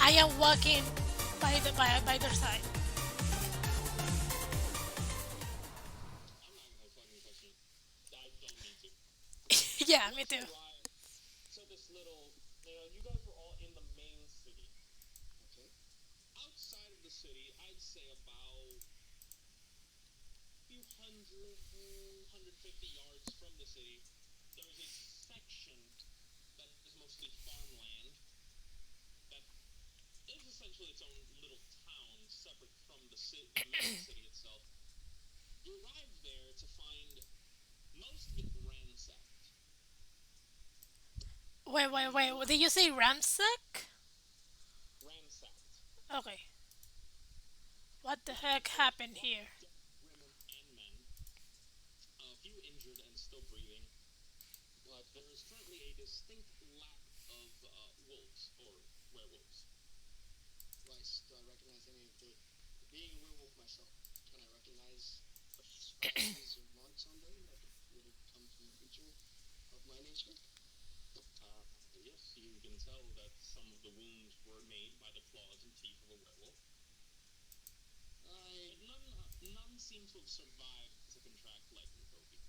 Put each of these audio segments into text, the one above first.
I am walking by their side. I'm not gonna fucking question it. I don't need to. Yeah, me Once too. you arrive to this little, you guys were all in the main city. Okay. Outside of the city, I'd say about few hundred, 150 yards from the city, there's a section that is mostly farmland that is essentially its own little town, separate from the main city itself. You arrive there to find most of it ransacked. Wait. What did you say, ransack? Ransacked. Okay. What the There's heck a happened lot of here? dead women and men, a few injured and still breathing, but there is currently a distinct lack of wolves or werewolves. Rice, do I recognize any of the... Being a werewolf myself, can I recognize the scratches or marks on them that would have come from a creature of my nature? Uh, yes, you can tell that some of the wounds were made by the claws and teeth of a werewolf. None seem to have survived to contract lycanthropy.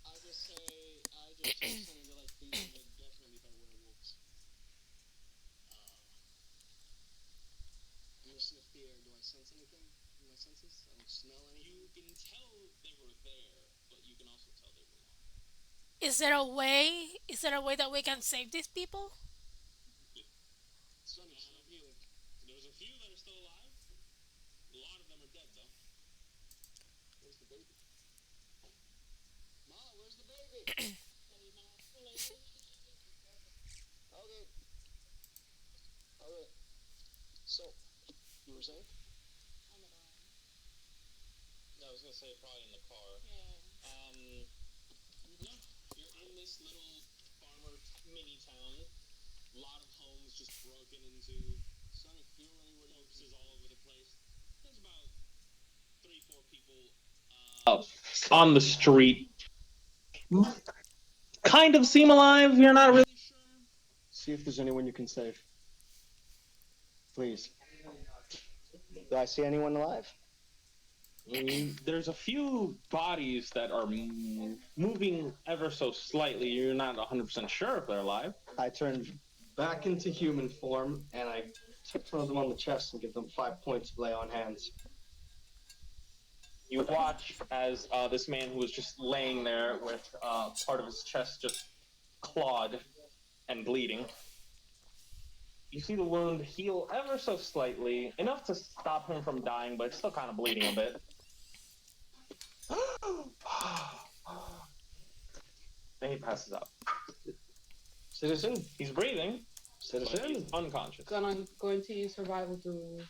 I just say that like these are definitely by werewolves. I'm gonna sniff the air. Do I sense anything in my senses? I don't smell anything. You can tell they were there, but you can also tell they were gone. Is there a way? Is there a way that we can save these people? Sunny, stop healing. There's a few that are still alive. A lot of them are dead, though. Where's the baby? Ma, where's the baby? Okay. Okay. So, you were saying? Yeah, I was gonna say probably in the car. No, you're in this little farmer mini town. A lot of homes just broken into. Sunny, you know anywhere corpses all over the place. There's about 3, 4 people on the street. Kind of seem alive. You're not really sure. See if there's anyone you can save. Please. Do I see anyone alive? There's a few bodies that are moving ever so slightly. You're not 100% sure if they're alive. I turn back into human form and I touch one of them on the chest and give them 5 points of lay on hands. You watch as this man who was just laying there with part of his chest just clawed and bleeding. You see the wound heal ever so slightly, enough to stop him from dying, but it's still kind of bleeding a bit. Then he passes out. Citizen, he's breathing. Citizen, he's unconscious. Going to use survival to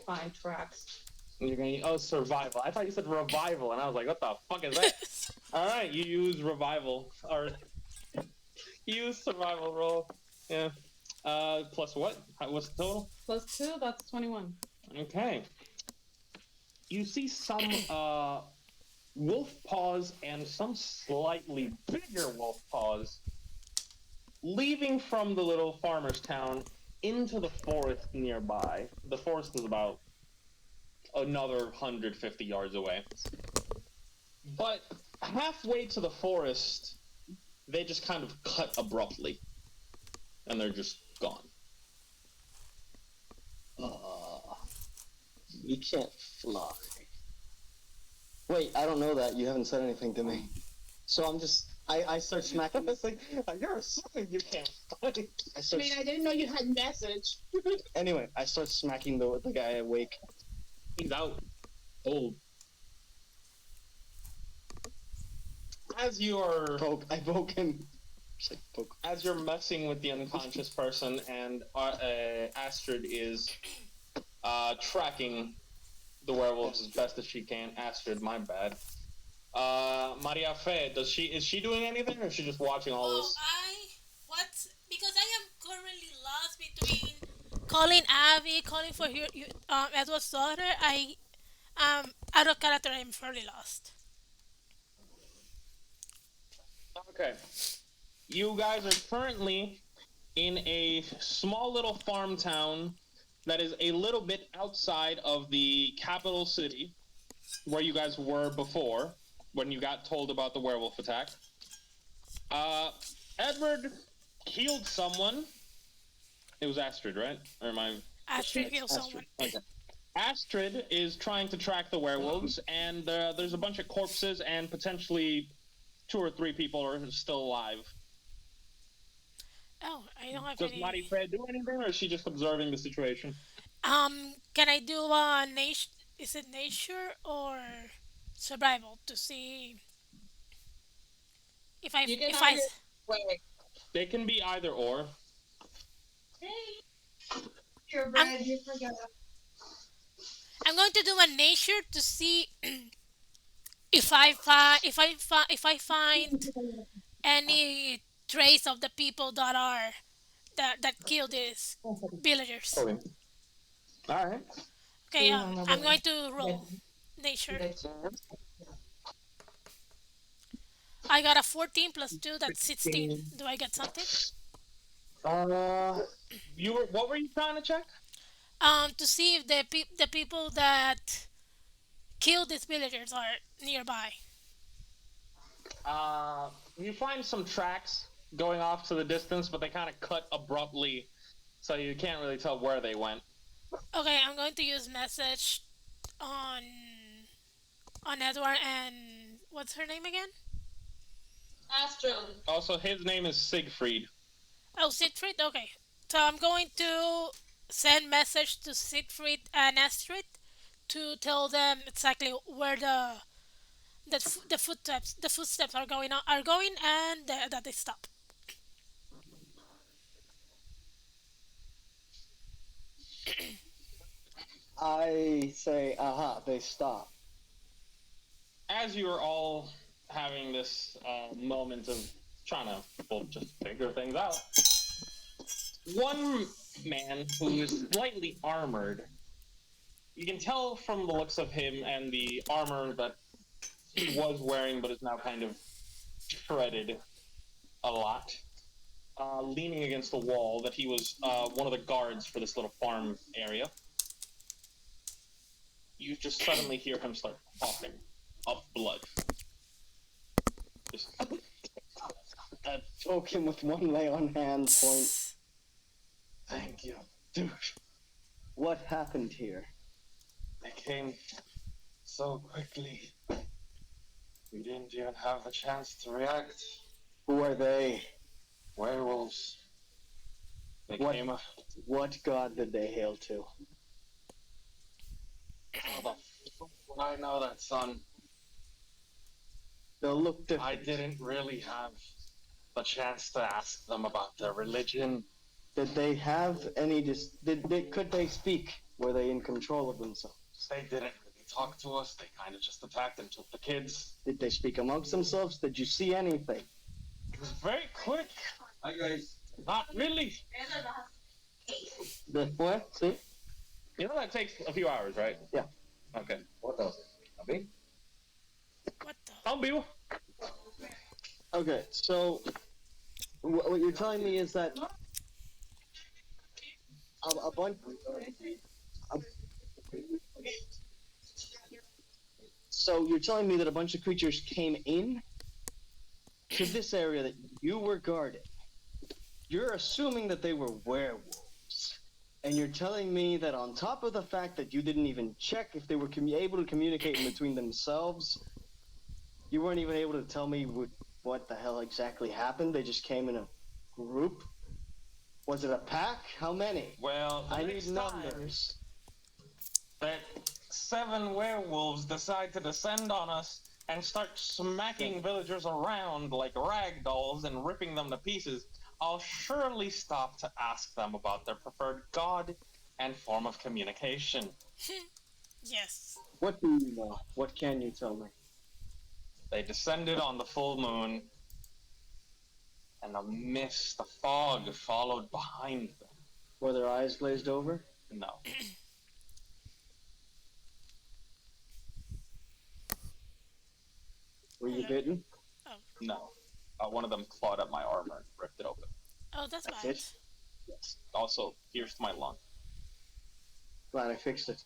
find tracks. You're gonna survival. I thought you said revival, and I was like, what the fuck is that? All right, you use revival or you use survival roll. Yeah. Plus what? What's the total? +2, that's 21. Okay. You see some wolf paws and some slightly bigger wolf paws leaving from the little farmer's town into the forest nearby. The forest is about another 150 yards away. But halfway to the forest, they just kind of cut abruptly. And they're just gone. You can't fly. Wait, I don't know that. You haven't said anything to me. So I start smacking. It's like, you're assuming you can't fly. I didn't know you had message. Anyway, I start smacking the guy awake. He's out. Old. As you're I poke him. Just like poke. As you're messing with the unconscious person, and Astrid is tracking the werewolves as best as she can. Astrid, my bad. Maria Fe, is she doing anything, or is she just watching all this? What? Because I am currently lost between calling Abby, calling for Edward's daughter. Out of character. I'm fairly lost. Okay. you guys are currently in a small little farm town that is a little bit outside of the capital city where you guys were before when you got told about the werewolf attack. Edward healed someone. It was Astrid, right? Or am I? Astrid It's kills Astrid. someone. Okay. Astrid is trying to track the werewolves, and there's a bunch of corpses, and potentially 2 or 3 people are still alive. Oh, I don't have Does any. Marifred do anything, or is she just observing the situation? Can I do nature? Is it nature or survival to see You can if either wait. They can be either or. Your I'm bread, you forgot. I'm going to do a nature to see if I find any trace of the people that killed these villagers. Okay. All right. Okay, I'm going to roll nature. I got a 14 plus 2, that's 16. Do I get something? Uh, what were you trying to check? To see if the people that killed these villagers are nearby. You find some tracks going off to the distance, but they kind of cut abruptly, so you can't really tell where they went. Okay, I'm going to use message on Edward and what's her name again? Astrid. Also, his name is Siegfried. Oh, Siegfried. Okay, so I'm going to send message to Siegfried and Astrid to tell them exactly where the footsteps are going and that they stop. I say, aha, they stop. As you are all having this moment of trying to just figure things out, one man who is slightly armored, you can tell from the looks of him and the armor that he was wearing but is now kind of shredded a lot, leaning against the wall, that he was one of the guards for this little farm area. You just suddenly hear him start coughing up blood. Just, I poke him with one lay on hand point. Thank you. Dude, what happened here? They came so quickly. We didn't even have a chance to react. Who are they? Werewolves. They What- came. What god did they hail to? How the fuck would I know that, son? They'll look different. I didn't really have the chance to ask them about their religion. Did they have any could they speak? Were they in control of themselves? They didn't really talk to us. They kind of just attacked and took the kids. Did they speak amongst themselves? Did you see anything? It was very quick. Hi, guys. Not really. What? See? you know that takes a few hours, right? Yeah. Okay. What else? Abi? What the? I'll be. Okay, so what you're telling me is that a bunch. So you're telling me that a bunch of creatures came in to this area that you were guarding. You're assuming that they were werewolves. And you're telling me that on top of the fact that you didn't even check if they were able to communicate in between themselves, you weren't even able to tell me what the hell exactly happened? They just came in a group? Was it a pack? How many? Well, I next need time numbers. that 7 werewolves decide to descend on us and start smacking villagers around like rag dolls and ripping them to pieces, I'll surely stop to ask them about their preferred god and form of communication. Yes. What do you know? What can you tell me? They descended on the full moon, and the mist, the fog, followed behind them. Were their eyes glazed over? No. Were you bitten? No. one of them clawed at my armor and ripped it open. Oh, that's That's bad. it? Yes. Also pierced my lung. Glad I fixed it.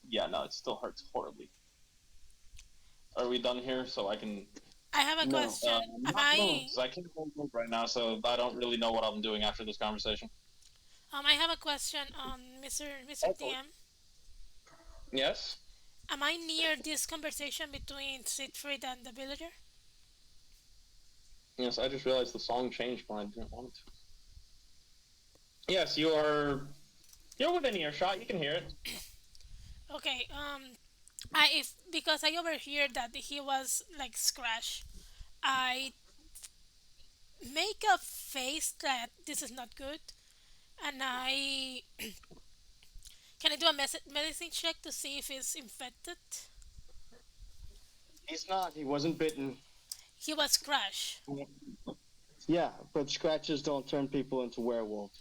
Yeah, no, it still hurts horribly. Are we done here? So I can. I have a No, question. Am Not move, 'cause I can't move right now, so I don't really know what I'm doing after this conversation. I have a question on Mr. DM. Yes. Am I near this conversation between Siegfried and the villager? Yes, I just realized the song changed when I didn't want it to. Yes, you're within earshot. You can hear it. Okay. I if because I overheard that he was like scratch, I make a face that this is not good, and I can I do a medicine check to see if he's infected? He's not. He wasn't bitten. He was scratch. Yeah, but scratches don't turn people into werewolves.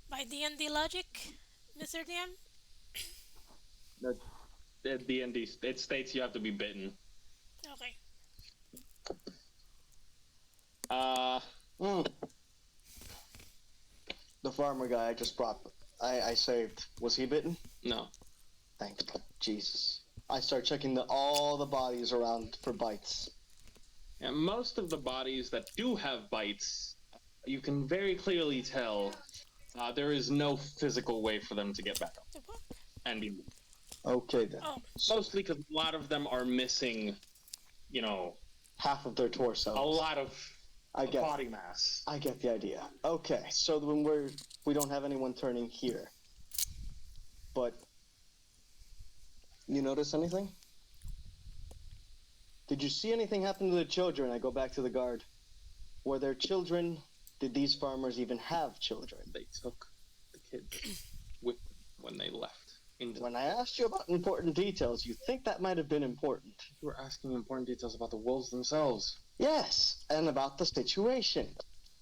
By D&D logic, Mr. DM? At D&D, it states you have to be bitten. Okay. Mm. The farmer guy I just brought, I saved. Was he bitten? No. Thank Jesus. I start checking all the bodies around for bites. And most of the bodies that do have bites, you can very clearly tell there is no physical way for them to get back up The what? and be moved. Okay then. Oh, Mostly because a lot of them are missing, you know, Half of their torso. a lot of I get. body mass. I get the idea. Okay, so when we don't have anyone turning here, but you notice anything? Did you see anything happen to the children? I go back to the guard. Were there children? Did these farmers even have children? They took the kids with them when they left. When I asked you about important details, you think that might have been important. You were asking important details about the wolves themselves. Yes, and about the situation.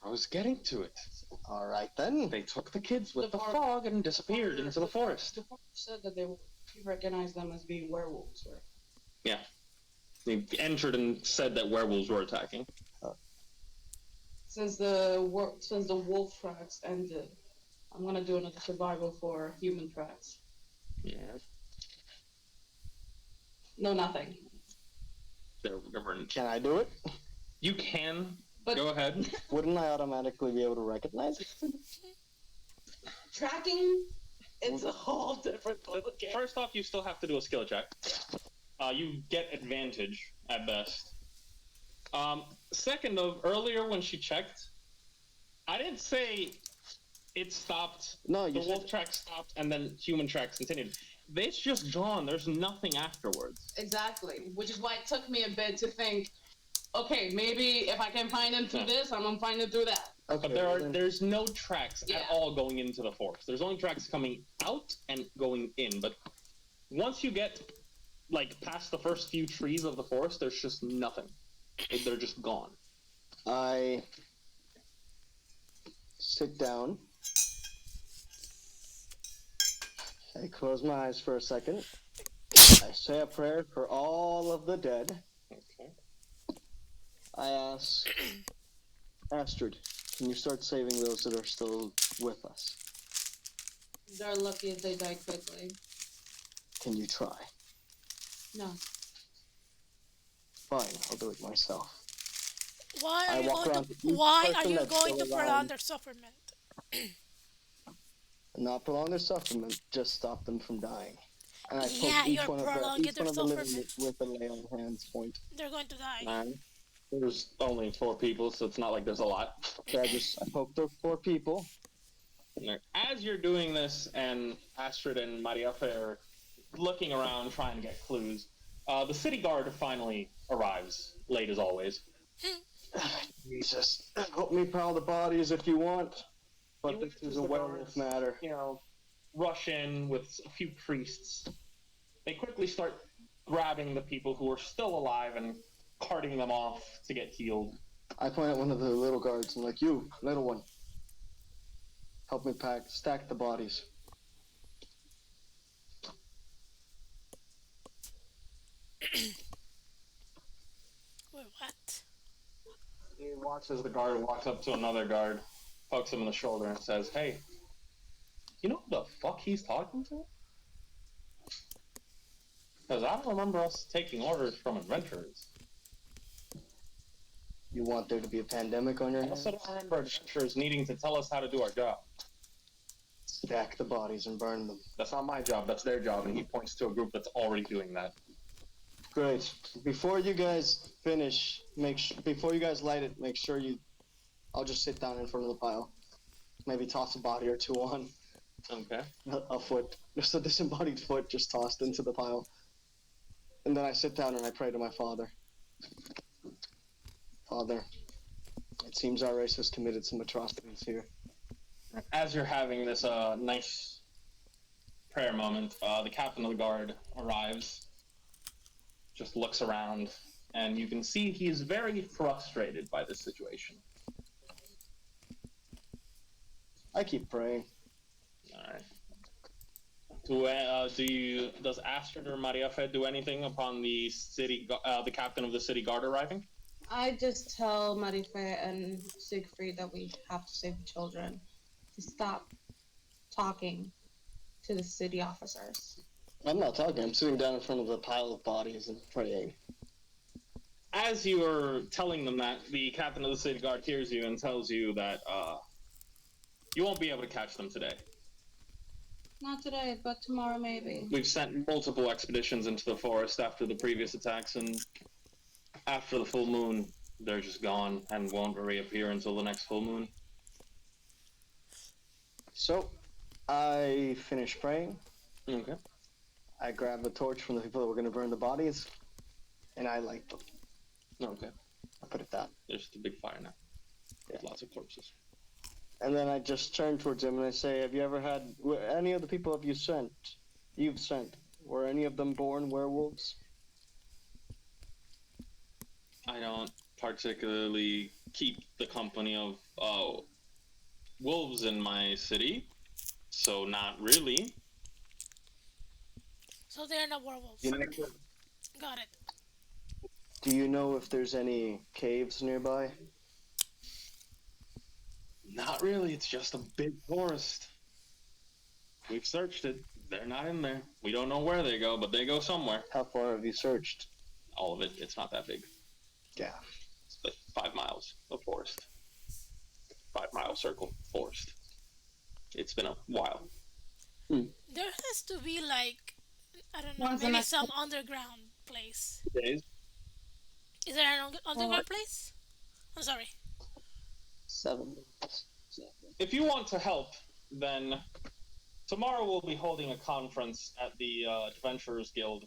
I was getting to it. All right then. They took the kids with The the farm- fog and disappeared into the forest. The farmer said that he recognized them as being werewolves, right? Yeah. They entered and said that werewolves were attacking. Since the wolf tracks ended, I'm gonna do another survival for human tracks. Yeah. No, nothing. There weren't. Can I do it? You can. But Go ahead. Wouldn't I automatically be able to recognize it? tracking, it's a whole different ballgame. First off, you still have to do a skill check. You get advantage at best. Second of, earlier when she checked, I didn't say it stopped. No, The you wolf said track stopped and then human tracks continued. It's just gone. There's nothing afterwards. Exactly, which is why it took me a bit to think, okay, maybe if I can find them through this, I'm gonna find them through that. okay. But there's no tracks Yeah. at all going into the forest. There's only tracks coming out and going in. But once you get like past the first few trees of the forest, there's just nothing. They're just gone. I sit down. I close my eyes for a second. I say a prayer for all of the dead. Okay. I ask Astrid, can you start saving those that are still with us? They're lucky if they die quickly. Can you try? No. Fine, I'll do it myself. why I are you walk going around to to each why are person you that's going to still prolong around. their sufferment? Not prolong their suffering, just stop them from dying. And I poke Yeah, each you're one of prolonging each one of their the living suffering. with a lay on hands point. They're going to die. Nine. There's only 4 people, so it's not like there's a lot. So I poke those 4 people. As you're doing this, and Astrid and Maria are looking around trying to get clues, the city guard finally arrives, late as always. Jesus, help me pile the bodies if you want. But You this wait is till a the werewolf guards, matter. You know, rush in with a few priests. They quickly start grabbing the people who are still alive and carting them off to get healed. I point at one of the little guards and like, you, little one, help me stack the bodies. Wait, what? He watches the guard walks up to another guard, pokes him in the shoulder, and says, "Hey, you know who the fuck he's talking to? Because I don't remember us taking orders from adventurers. You want there to be a pandemic on your I also hands? don't remember adventurers needing to tell us how to do our job. Stack the bodies and burn them. That's not my job, that's their job," and he points to a group that's already doing that. Great. Before you guys finish, before you guys light it, make sure you. I'll just sit down in front of the pile. Maybe toss a body or two on. Okay. A foot, just a disembodied foot, just tossed into the pile. And then I sit down and I pray to my father. Father, it seems our race has committed some atrocities here. As you're having this nice prayer moment, the captain of the guard arrives, just looks around, and you can see he is very frustrated by this situation. I keep praying. Alright. Does Astrid or Mariafe do anything upon the the captain of the city guard arriving? I just tell Marife and Siegfried that we have to save the children, to stop talking to the city officers. I'm not talking. I'm sitting down in front of the pile of bodies and praying. As you are telling them that, the captain of the city guard hears you and tells you that you won't be able to catch them today. Not today, but tomorrow maybe. We've sent multiple expeditions into the forest after the previous attacks, and after the full moon, they're just gone and won't reappear until the next full moon. So, I finish praying. Okay. I grab the torch from the people that were going to burn the bodies, and I light them. Okay. I put it down. There's the big fire now. There's lots of corpses. And then I just turn towards him and I say, have you ever had, any of the people you've sent, were any of them born werewolves? I don't particularly keep the company of wolves in my city, so not really. So they're not werewolves. Got it. Do you know if there's any caves nearby? Not really, it's just a big forest. We've searched it. They're not in there. We don't know where they go, but they go somewhere. How far have you searched? All of it. It's not that big. Yeah. It's like 5 miles of forest. 5-mile circle forest. It's been a while. There has to be like, I don't know, Once maybe an- some underground place. Days. Is there an underground place? I'm sorry. 7. If you want to help, then tomorrow we'll be holding a conference at the Adventurers Guild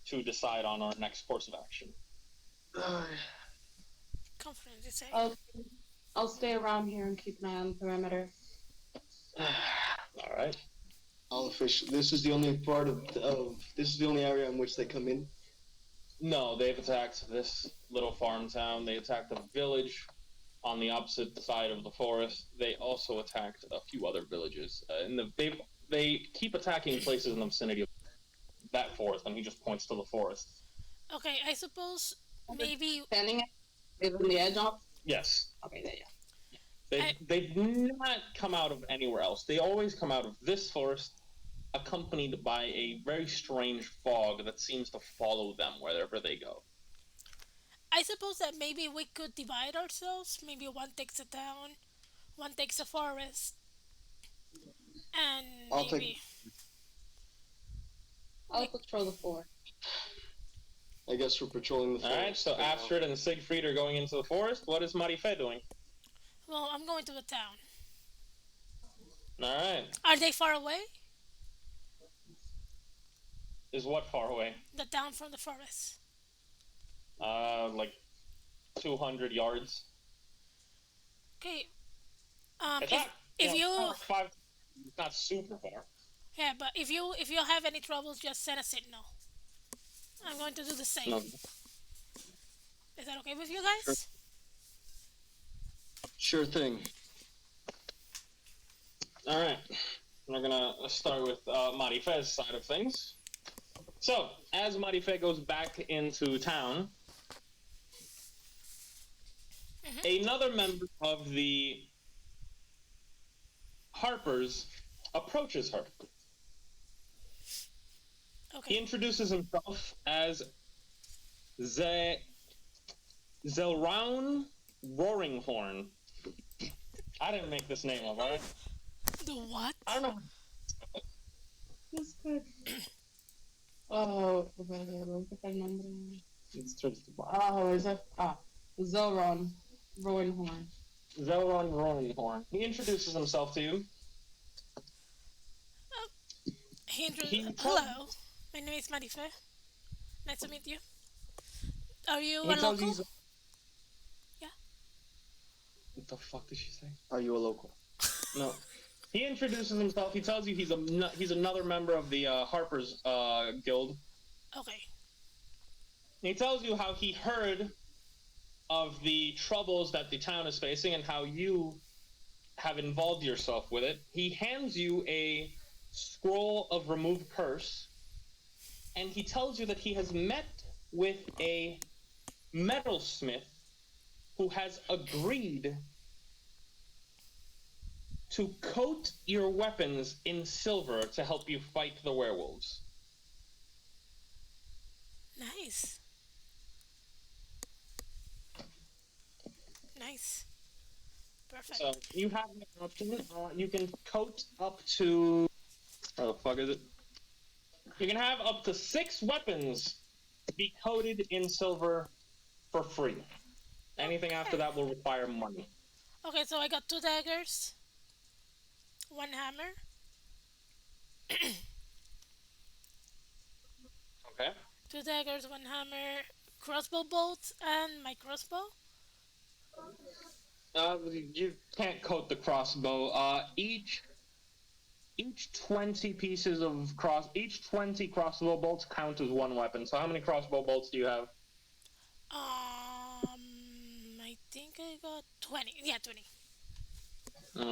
to decide on our next course of action. Conference, you say? I'll stay around here and keep an eye on the perimeter. All right. This is the only part of this is the only area in which they come in. No, they've attacked this little farm town. They attacked a village on the opposite side of the forest. They also attacked a few other villages. They keep attacking places in the vicinity of that forest, and he just points to the forest. Okay, I suppose maybe. Standing at the edge off? Yes. Okay, there you go. They've not come out of anywhere else. They always come out of this forest, accompanied by a very strange fog that seems to follow them wherever they go. I suppose that maybe we could divide ourselves. Maybe one takes a town, one takes a forest, and maybe. I'll patrol the floor. I guess we're patrolling the forest. All right, so Astrid and Siegfried are going into the forest. What is Marife doing? Well, I'm going to the town. All right. Are they far away? Is what far away? The town from the forest. Like 200 yards. Okay. It's If you it's not super far. yeah, but if you have any troubles, just send a signal. I'm going to do the same. No. Is that okay with you guys? Sure thing. All right. We're gonna start with Marife's side of things. So, as Marife goes back into town, another member of the Harpers approaches her. Okay. He introduces himself as Zelroun Roaringhorn. I didn't make this name up, alright? The what? I don't know. That's good. Oh, el nombre. It's towards the bottom. Oh, is it? Zelron. Rowanhorn. Zelroun Roaringhorn. He introduces himself to you. Hello, my name is Marife. Nice to meet you. Are you He a tells local? you. Yeah. What the fuck did she say? Are you a local? No. He introduces himself. He tells you he's another member of the Harpers Guild. Okay. He tells you how he heard of the troubles that the town is facing and how you have involved yourself with it. He hands you a scroll of remove curse, and he tells you that he has met with a metalsmith who has agreed to coat your weapons in silver to help you fight the werewolves. Nice. Nice. Perfect. So you have an option. You can coat up to. Where the fuck is it? You can have up to 6 weapons be coated in silver for free. Anything after that will require money. Okay, so I got 2 daggers, 1 hammer, Okay. 2 daggers, 1 hammer, crossbow bolts, and my crossbow. You can't coat the crossbow. Each 20 pieces of each 20 crossbow bolts count as 1 weapon. So how many crossbow bolts do you have? I think I got 20. Yeah, 20.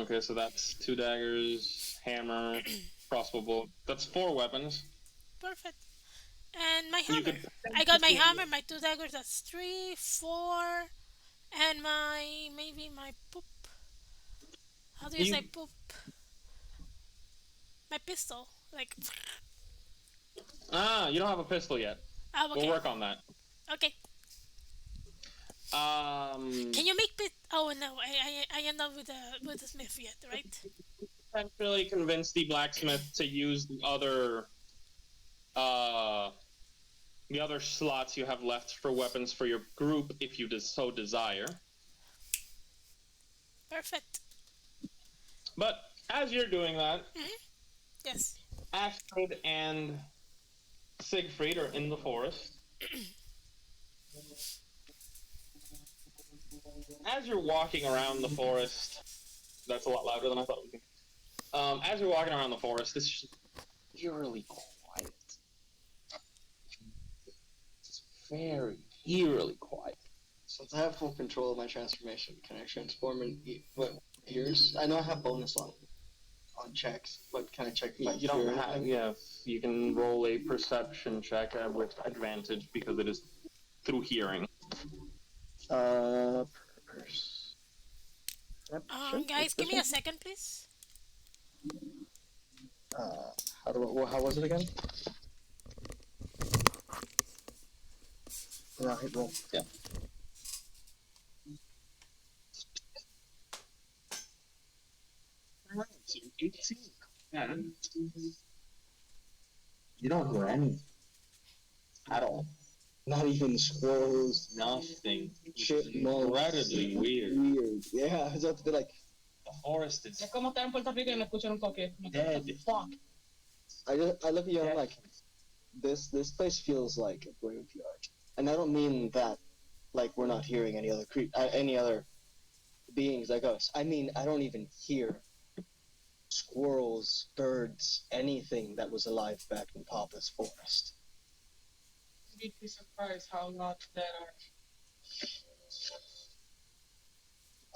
Okay, so that's 2 daggers, hammer, crossbow bolt. That's 4 weapons. Perfect. And my You hammer. could I got my hammer, my 2 daggers, that's 3, 4, and maybe my poop. How do you say poop? My pistol. Like, you don't have a pistol yet. okay. We'll work on that. Okay. Can you make Oh no, I end up with the smith yet, right? Can't really convince the blacksmith to use the other slots you have left for weapons for your group if you so desire. Perfect. But as you're doing that, Yes. Astrid and Siegfried are in the forest. As you're walking around the forest, that's a lot louder than I thought it would be. As you're walking around the forest, it's just eerily quiet. It's very eerily quiet. Since I have full control of my transformation, can I transform in ears? I know I have bonus on checks, but can I check if I You don't hear have. anything? Yes, you can roll a perception check with advantage because it is through hearing. Guys, give me a second, please. How was it again? Yeah, hit roll. Yeah. So 18. Yeah. You don't hear anything at all. Not even squirrels. Nothing. Chipmunks. Incredibly weird. Weird. Yeah, it's have to be like. The forest is Es como estar en Puerto Rico y no escuchar un toque. dead. Fuck. I look at you and I'm like, this place feels like a graveyard, and I don't mean that like we're not hearing any other beings like us. I mean I don't even hear squirrels, birds, anything that was alive back in Papa's forest. You'd be surprised how much there are.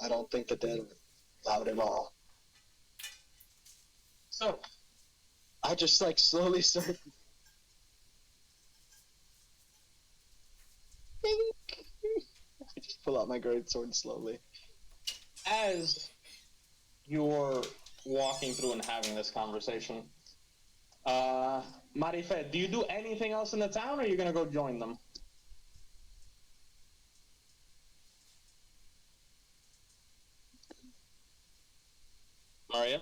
I don't think that they're loud at all. So, I just like slowly start. I just pull out my greatsword slowly. As you're walking through and having this conversation, Marife, do you do anything else in the town, or are you gonna go join them? Maria?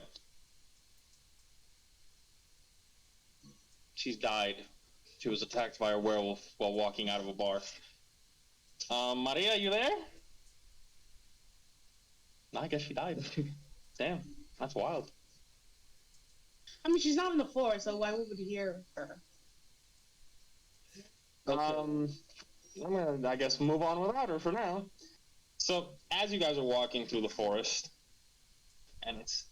She's died. She was attacked by a werewolf while walking out of a bar. Maria, you there? No, I guess she died. Damn, that's wild. I mean, she's not in the forest, so why would we hear her? I'm gonna, I guess, move on without her for now. So, as you guys are walking through the forest, and it's,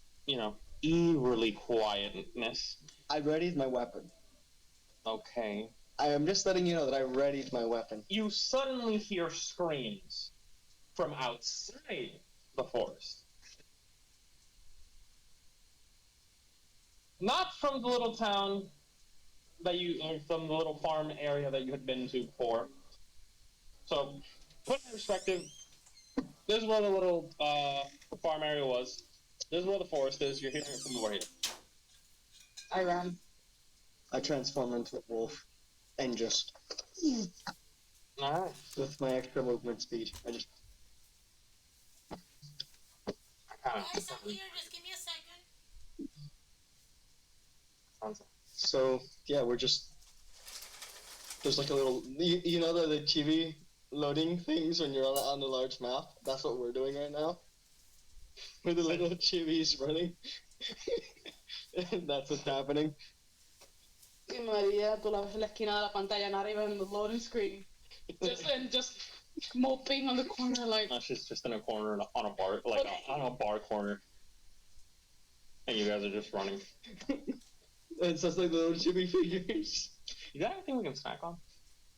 eerily quietness. I readied my weapon. Okay. I am just letting you know that I readied my weapon. You suddenly hear screams from outside the forest. Not from the little town from the little farm area that you had been to before. So, put in perspective, this is where the little farm area was. This is where the forest is. You're hearing it from over here. I ran. I transform into a wolf and just, Alright. with my extra movement speed, I just. Guys, I'm here. Just give me a second. So, yeah, we're just. There's like a little. You know the TV loading things when you're on a large map? That's what we're doing right now. With the little chivvies running. And that's what's happening. Y María, tú la ves en la esquina de la pantalla, and not even in the loading screen. Just moping on the corner, like. No, she's just in a corner on a bar, like on a bar corner. And you guys are just running. It's just like the little chibi figures. You got anything we can snack on?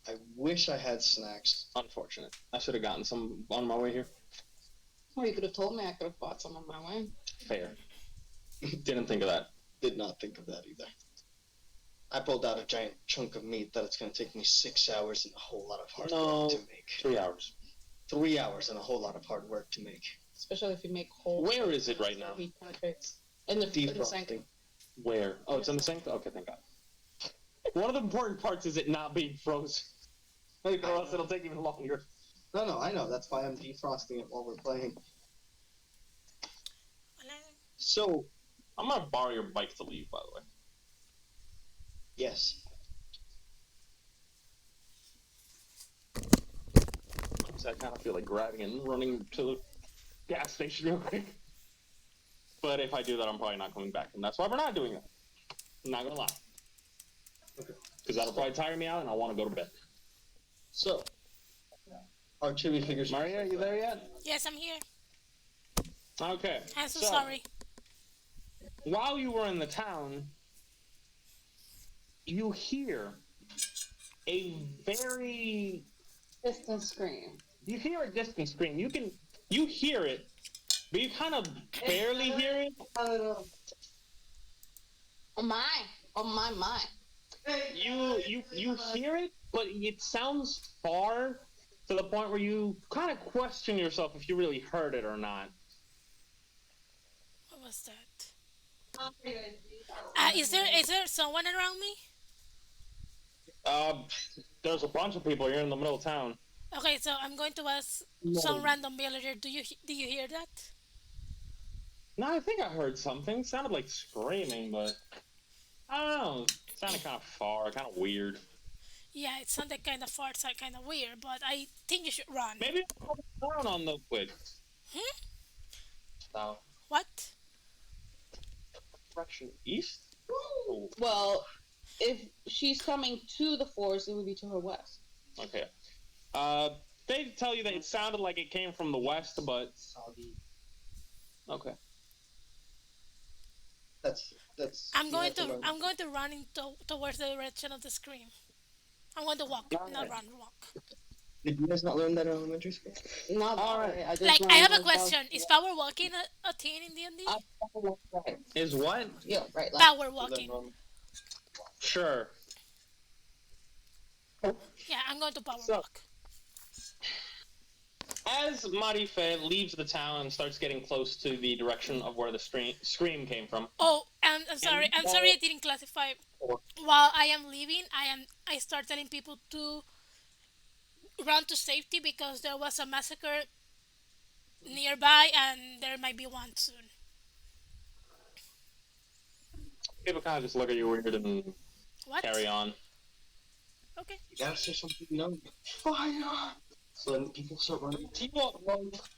I wish I had snacks. Unfortunate. I should have gotten some on my way here. Or you could have told me, I could have bought some on my way. Fair. Didn't think of that. Did not think of that either. I pulled out a giant chunk of meat that it's going to take me 6 hours and a whole lot of hard work to make. 3 hours. 3 hours and a whole lot of hard work to make. Especially if you make whole. Where is it right now? Meat penetrates. In the sink. Defrosting. Where? Oh, it's in the sink? Okay, thank God. One of the important parts is it not being frozen. Or else it'll take even longer. No, I know. That's why I'm defrosting it while we're playing. So, I'm gonna borrow your bike to leave, by the way. yes. So I kind of feel like grabbing it and running to the gas station real quick. But if I do that, I'm probably not coming back. And that's why we're not doing that. I'm not gonna lie. Okay. Because that'll probably tire me out and I want to go to bed. So, our chibi figures. Maria, are you there yet? Yes, I'm here. Okay. I'm so sorry. While you were in the town, you hear a very Distant scream. You hear a distant scream. You hear it, but you kind of barely hear it. Oh my! Oh my! You hear it, but it sounds far to the point where you kind of question yourself if you really heard it or not. What was that? Is there someone around me? There's a bunch of people here in the middle of town. Okay, so I'm going to ask some random villager. Do you hear that? No, I think I heard something. It sounded like screaming, but I don't know. It sounded kind of far, kind of weird. Yeah, it sounded kind of far, so kind of weird, but I think you should run. Maybe down on the wait. South. What? Direction east? Ooh. Well, if she's coming to the forest, it would be to her west. Okay. They tell you that it sounded like it came from the west, but okay. That's. I'm going to run towards the direction of the scream. I'm going to walk, not run, walk. Did you guys not learn that in elementary school? Not Alright. I have a question. Is power walking a thing in D&D? Is what? Yeah, right. Power walking. Sure. Yeah, I'm going to power walk. As Marife leaves the town and starts getting close to the direction of where the scream came from. Oh, and I'm sorry. I'm sorry I didn't classify. While I am leaving, I start telling people to run to safety because there was a massacre nearby and there might be one soon. People kind of just look at you weird and What? carry on. Okay. You gotta say something, fire! So then people start running. You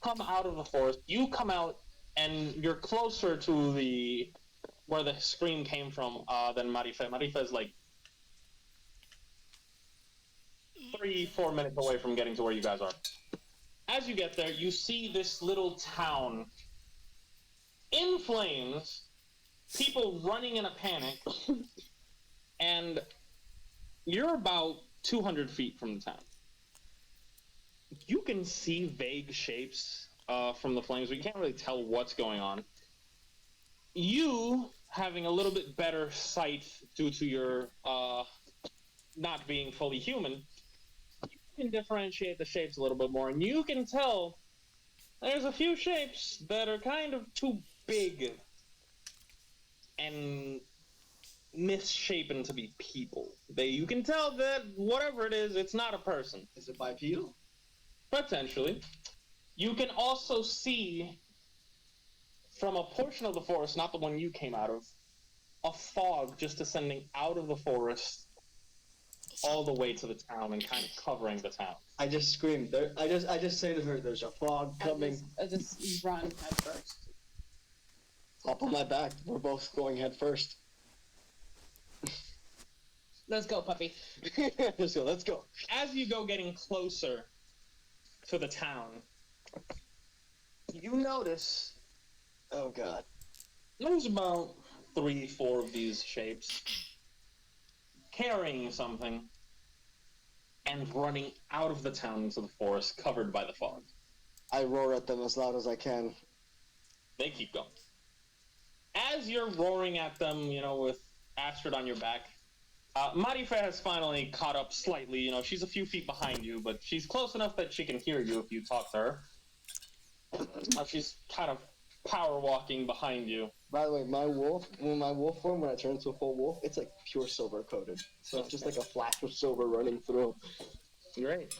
come out of the forest. You come out, and you're closer to where the scream came from than Marife. Marife is like 3-4 minutes away from getting to where you guys are. As you get there, you see this little town in flames, people running in a panic, and you're about 200 feet from the town. You can see vague shapes from the flames, but you can't really tell what's going on. You, having a little bit better sight due to your not being fully human, you can differentiate the shapes a little bit more, and you can tell there's a few shapes that are kind of too big and misshapen to be people. You can tell that whatever it is, it's not a person. Is it bipedal? Potentially. You can also see from a portion of the forest, not the one you came out of, a fog just descending out of the forest all the way to the town and kind of covering the town. I just screamed. I just say to her, "There's a fog coming." I just run head first. Hop on my back. We're both going head first. Let's go, puppy. Let's go. As you go getting closer to the town, you notice, oh god, there's about 3-4 of these shapes carrying something and running out of the town into the forest covered by the fog. I roar at them as loud as I can. They keep going. As you're roaring at them, with Astrid on your back, Marife has finally caught up slightly. She's a few feet behind you, but she's close enough that she can hear you if you talk to her. She's kind of power walking behind you. By the way, my wolf form, when I turn into a full wolf, it's like pure silver coated. So it's just like a flash of silver running through. Great.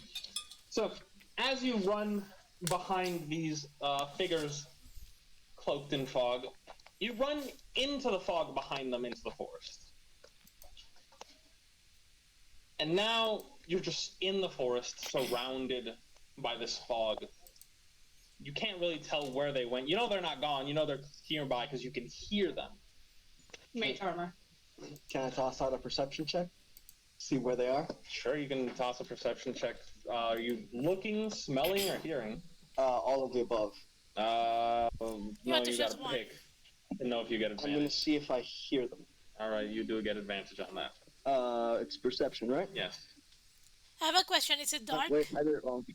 So, as you run behind these figures cloaked in fog, you run into the fog behind them into the forest. And now you're just in the forest, surrounded by this fog. You can't really tell where they went. They're not gone. They're nearby because you can hear them. Mage armor. Can I toss out a perception check? See where they are? Sure, you can toss a perception check. Are you looking, smelling, or hearing? All of the above. No, You have to you choose gotta one. pick to know if you get I'm gonna advantage. see if I hear them. Alright, you do get advantage on that. It's perception, right? Yes. I have a question. Is it dark? Wait, I did it wrong.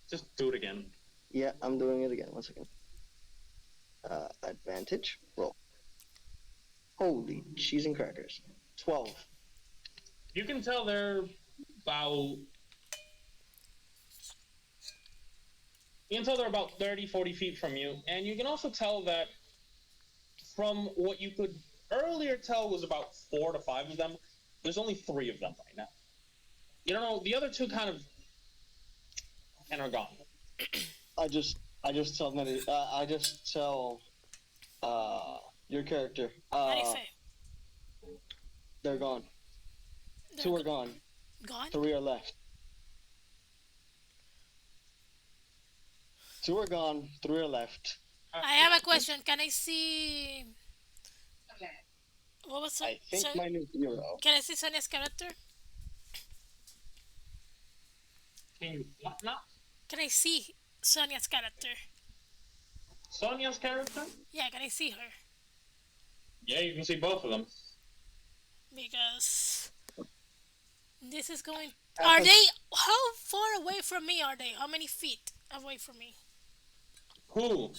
Just do it again. Yeah, I'm doing it again. 1 second. Advantage. Roll. Holy cheese and crackers. 12. You can tell they're about... You can tell they're about 30, 40 feet from you, and you can also tell that from what you could earlier tell was about 4 to 5 of them, there's only 3 of them right now. You don't know, the other 2 kind of... and are gone. I just tell your character. Marife. They're gone. They're 2 are gone. gone? 3 are left. 2 are gone. 3 are left. I have a question. Can I see... What was I think mine is 0. Can I see Sonia's character? Can you what now? Can I see Sonia's character? Sonia's character? Yeah, can I see her? Yeah, you can see both of them. Because this is going... Are they... How far away from me are they? How many feet away from me? Who?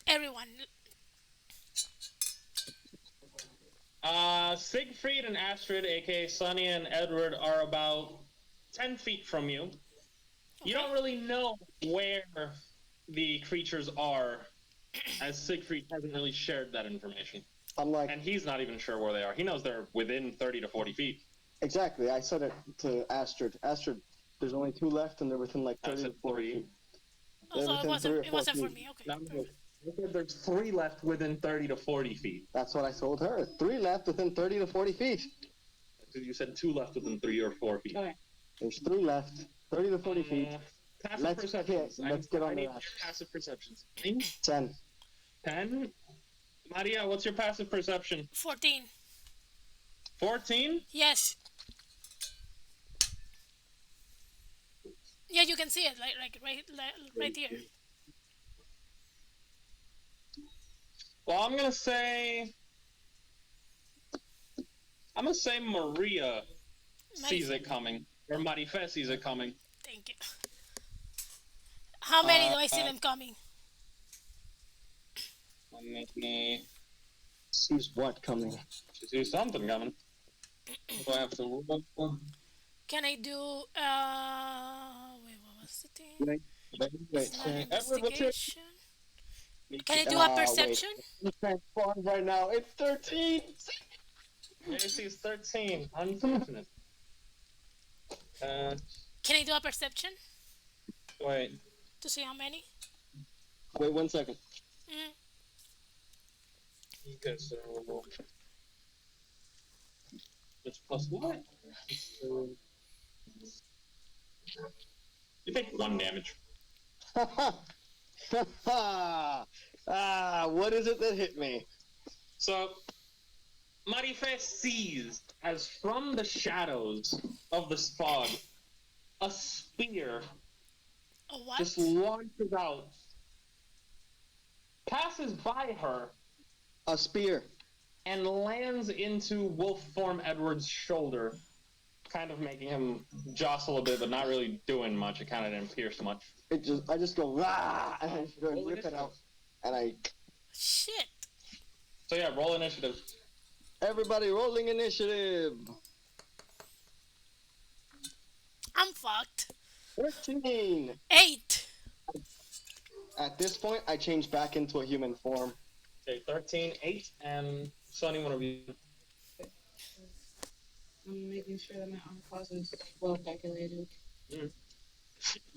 Everyone. Siegfried and Astrid, aka Sonny and Edward, are about 10 feet from you. You don't really know where the creatures are, as Siegfried hasn't really shared that information. I'm like, And he's not even sure where they are. He knows they're within 30 to 40 feet. exactly. I said it to Astrid. Astrid, there's only 2 left, and they're within like I 30 to said 40 3. feet. Oh, They're so within 3 or it 4 wasn't for feet. me. Okay. No, I said there's 3 left within 30 to 40 feet. That's what I told her. 3 left within 30 to 40 feet. You said 2 left within 3 or 4 feet. Okay. There's 3 left, 30 to 40 feet. Passive perceptions. Let's get on I the need rest. your passive perceptions. 10. 10? Maria, what's your passive perception? 14. 14? Yes. Yeah, you can see it like right here. Well, I'm gonna say Maria sees it coming, or Marife sees it coming. Thank you. How many do I see them coming? Me Sees what coming? see something coming. So I have to roll. Can I do wait, what was the thing? Wait, It's not wait. investigation. Can I do a perception? It's transformed right now. It's 13. AC is 13. Unfortunate. Can I do a perception Wait. to see how many? Wait 1 second. Mm. Okay, so it's plus what? So, you take 1 damage. What is it that hit me? So, Marife sees, as from the shadows of the fog, a spear A what? just launches out, passes by her, A spear. and lands into Wolf Form Edward's shoulder, kind of making him jostle a bit, but not really doing much. It kind of didn't pierce much. I just go rah, and I go and rip it out, and I. Shit. So yeah, roll initiative. Everybody rolling initiative. I'm fucked. 13. 8. At this point, I change back into a human form. Okay, 13, 8, and Sonny, one of you. I'm making sure that my arm class is well calculated. Mm.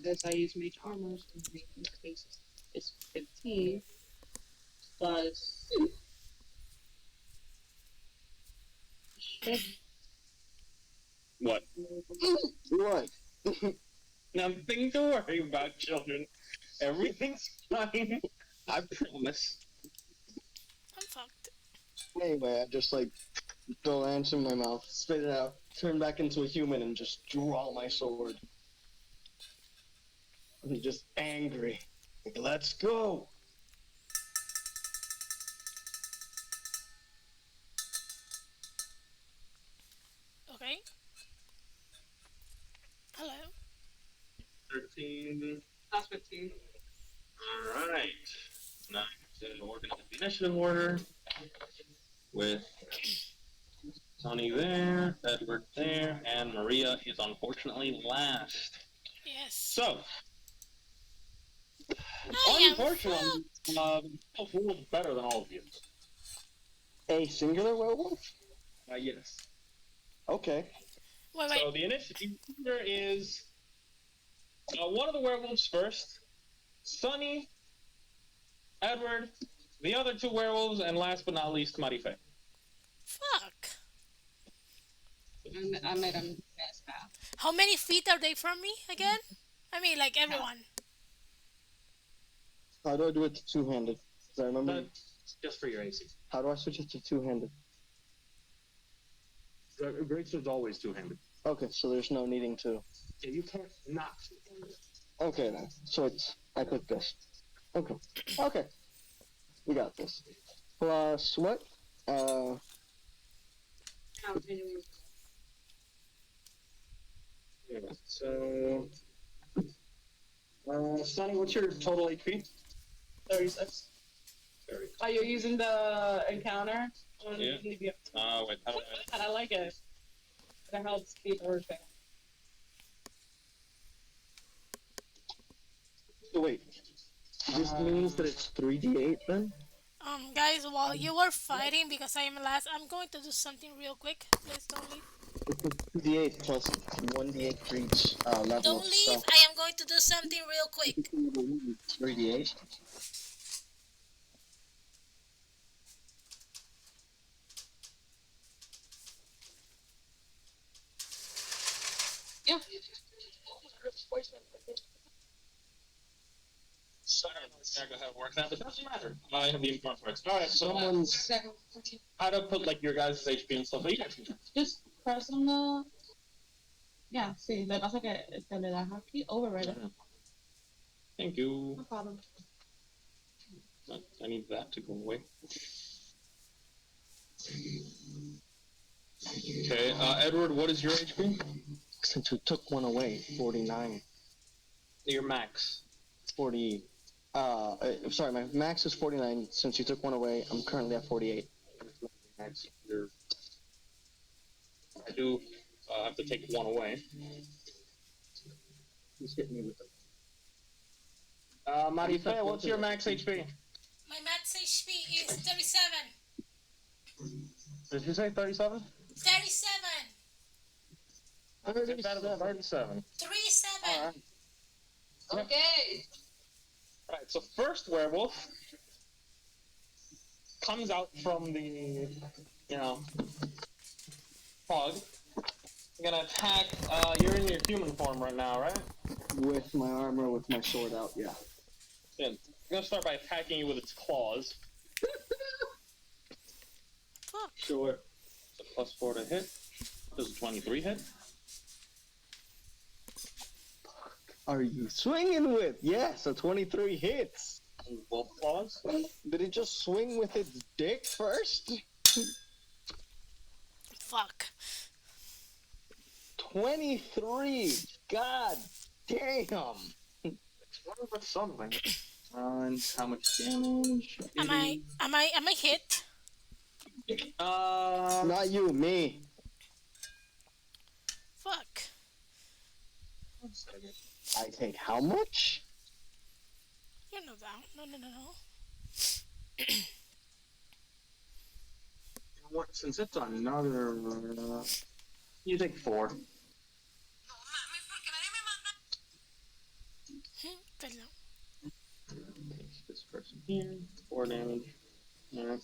As I use mage armor, so in this case it's 15 plus. Shit. What? What? Nothing to worry about, children. Everything's fine. I promise. I'm fucked. Anyway, I just like throw lance in my mouth, spit it out, turn back into a human, and just draw my sword. I'm just angry. Like, let's go. Okay. Hello. 13. That's 15. Alright. Now to organize the initiative order with Sonny there, Edward there, and Maria is unfortunately last. Yes. So, I am unfortunately, Wolf rolled better than all of you. A singular werewolf? Yes. Okay. Wait. So the initiative order is one of the werewolves first, Sonny, Edward, the other 2 werewolves, and last but not least, Marife. Fuck. I made him pass half. How many feet are they from me again? I mean, like everyone. How do I do it to two-handed? Because I remember. That's just for your AC. How do I switch it to two-handed? Greatsword's always two-handed. Okay, so there's no needing to. Yeah, you can't not two-handed. Okay then. So I click this. Okay. Okay. We got this. Plus what? Yeah, so... Sonny, what's your total HP? 36. Oh, you're using the encounter? Yeah. Wait, how do I like it. That helps keep working. So wait, this means that it's 3d8 then? Guys, while you are fighting, because I am last, I'm going to do something real quick. Please don't leave. It's 2d8 plus 1d8 for each level Don't of leave. spell. I am going to do something real quick. 3d8. Yeah. Sorry, I gotta have work now, but doesn't matter. I have the important parts. Alright, so Someone's. how to put like your guys' HP and stuff like that. Just press on the. Yeah, sí, le pasa que le das aquí, override it. Thank you. No problem. I need that to go away. Okay, Edward, what is your HP? Since we took one away, 49. Your max. 40. Sorry, my max is 49. Since you took one away, I'm currently at 48. Max. I do have to take one away. He's hitting me with it. Marife, what's your max HP? My max HP is 37. Did you say 37? 37. 37. 37. Okay. Alright, so first werewolf comes out from the, fog. You're gonna attack, you're in your human form right now, right? With my armor, with my sword out, yeah. Yeah. It's gonna start by attacking you with its claws. Fuck. Sure. So +4 to hit. Does a 23 hit? Are you swinging with? Yes, a 23 hits. Both claws? Did it just swing with its dick first? Fuck. 23. God damn. What is with something? And how much damage? Am I hit? Not you, me. Fuck. I take how much? You're not down. No. What? Since it's another, you take 4. Perdón. This person here, 4 damage. Alright.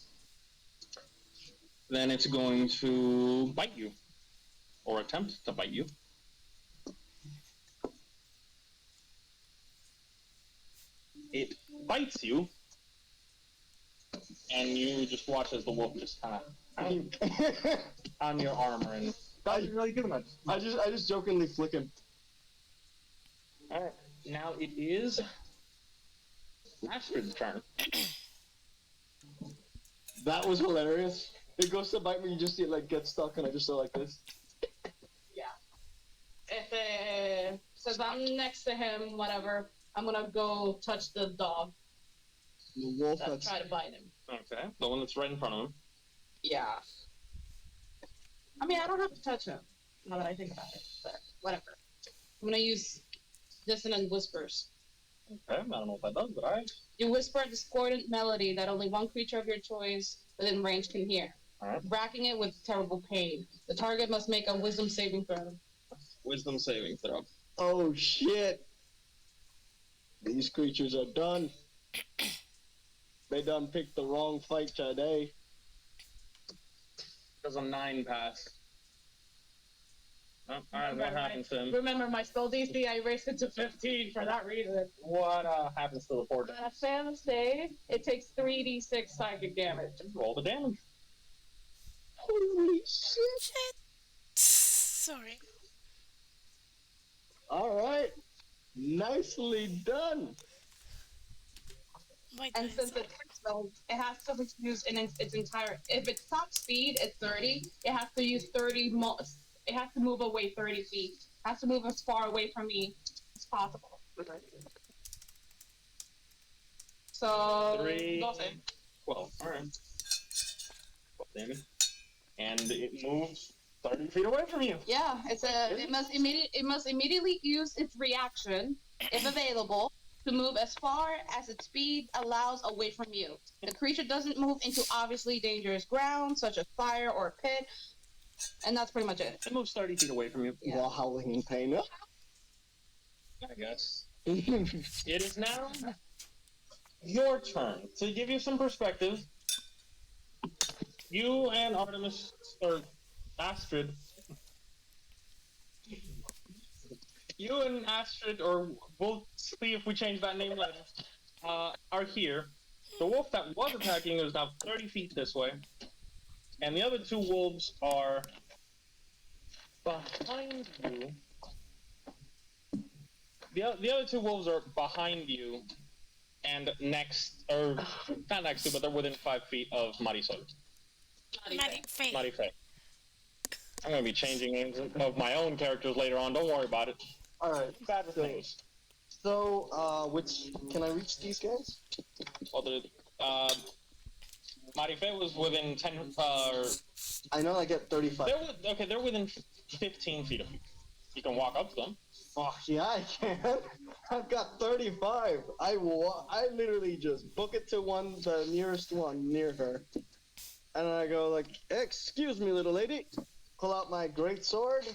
Then it's going to bite you, or attempt to bite you. It bites you, and you just watch as the wolf just kind of on your armor, and that's really good much. I just jokingly flick him. Alright, now it is Astrid's turn. That was hilarious. It goes to bite me, you just see it like get stuck, and I just go like this. Yeah. Since I'm next to him, whatever, I'm gonna go touch the dog. The wolf That's try to bite him. Okay, the one that's right in front of him. Yeah. I mean, I don't have to touch him, now that I think about it, but whatever. I'm gonna use dissonant whispers. Okay, I don't know what that does, but alright. You whisper a discordant melody that only one creature of your choice within range can hear, racking it with terrible pain. The target must make a wisdom saving throw. Wisdom saving throw. Oh shit! These creatures are done. They done picked the wrong fight today. Does a 9 pass? Oh, alright, what happens to him? Remember, my spell DC, I raised it to 15 for that reason. What happens to the poor On a fail save, it takes 3d6 psychic damage. Roll the damage. Holy shit! Sorry. Alright. Nicely done. Wait, And since it's spell, it has to be used in its entire. If it's top speed, it's 30. It has to use 30. It has to move away 30 feet. It has to move as far away from me as possible. So 3, 12. 12. Alright. 12 damage. And it moves 30 feet away from you. Yeah, it must immediately use its reaction if available to move as far as its speed allows away from you. The creature doesn't move into obviously dangerous ground, such as fire or a pit, and that's pretty much it. It moves 30 feet away from you. Yeah. While howling in pain. I guess. It is now your turn. To give you some perspective, you and Artemis, or Astrid, you and Astrid, or we'll see if we change that name later, are here. The wolf that was attacking is now 30 feet this way, and the other two wolves are behind you. The other two wolves are behind you, and next, or not next to, but they're within 5 feet of Marisol. Marife. Marife. I'm gonna be changing names of my own characters later on. Don't worry about it. Alright, Bad with names. so, which, can I reach these guys? Well, Marife was within 10. I know I get 35. They're within 15 feet of you. You can walk up to them. Fuck yeah, I can. I've got 35. I literally just book it to the nearest one near her. And I go like, excuse me, little lady. Pull out my great sword.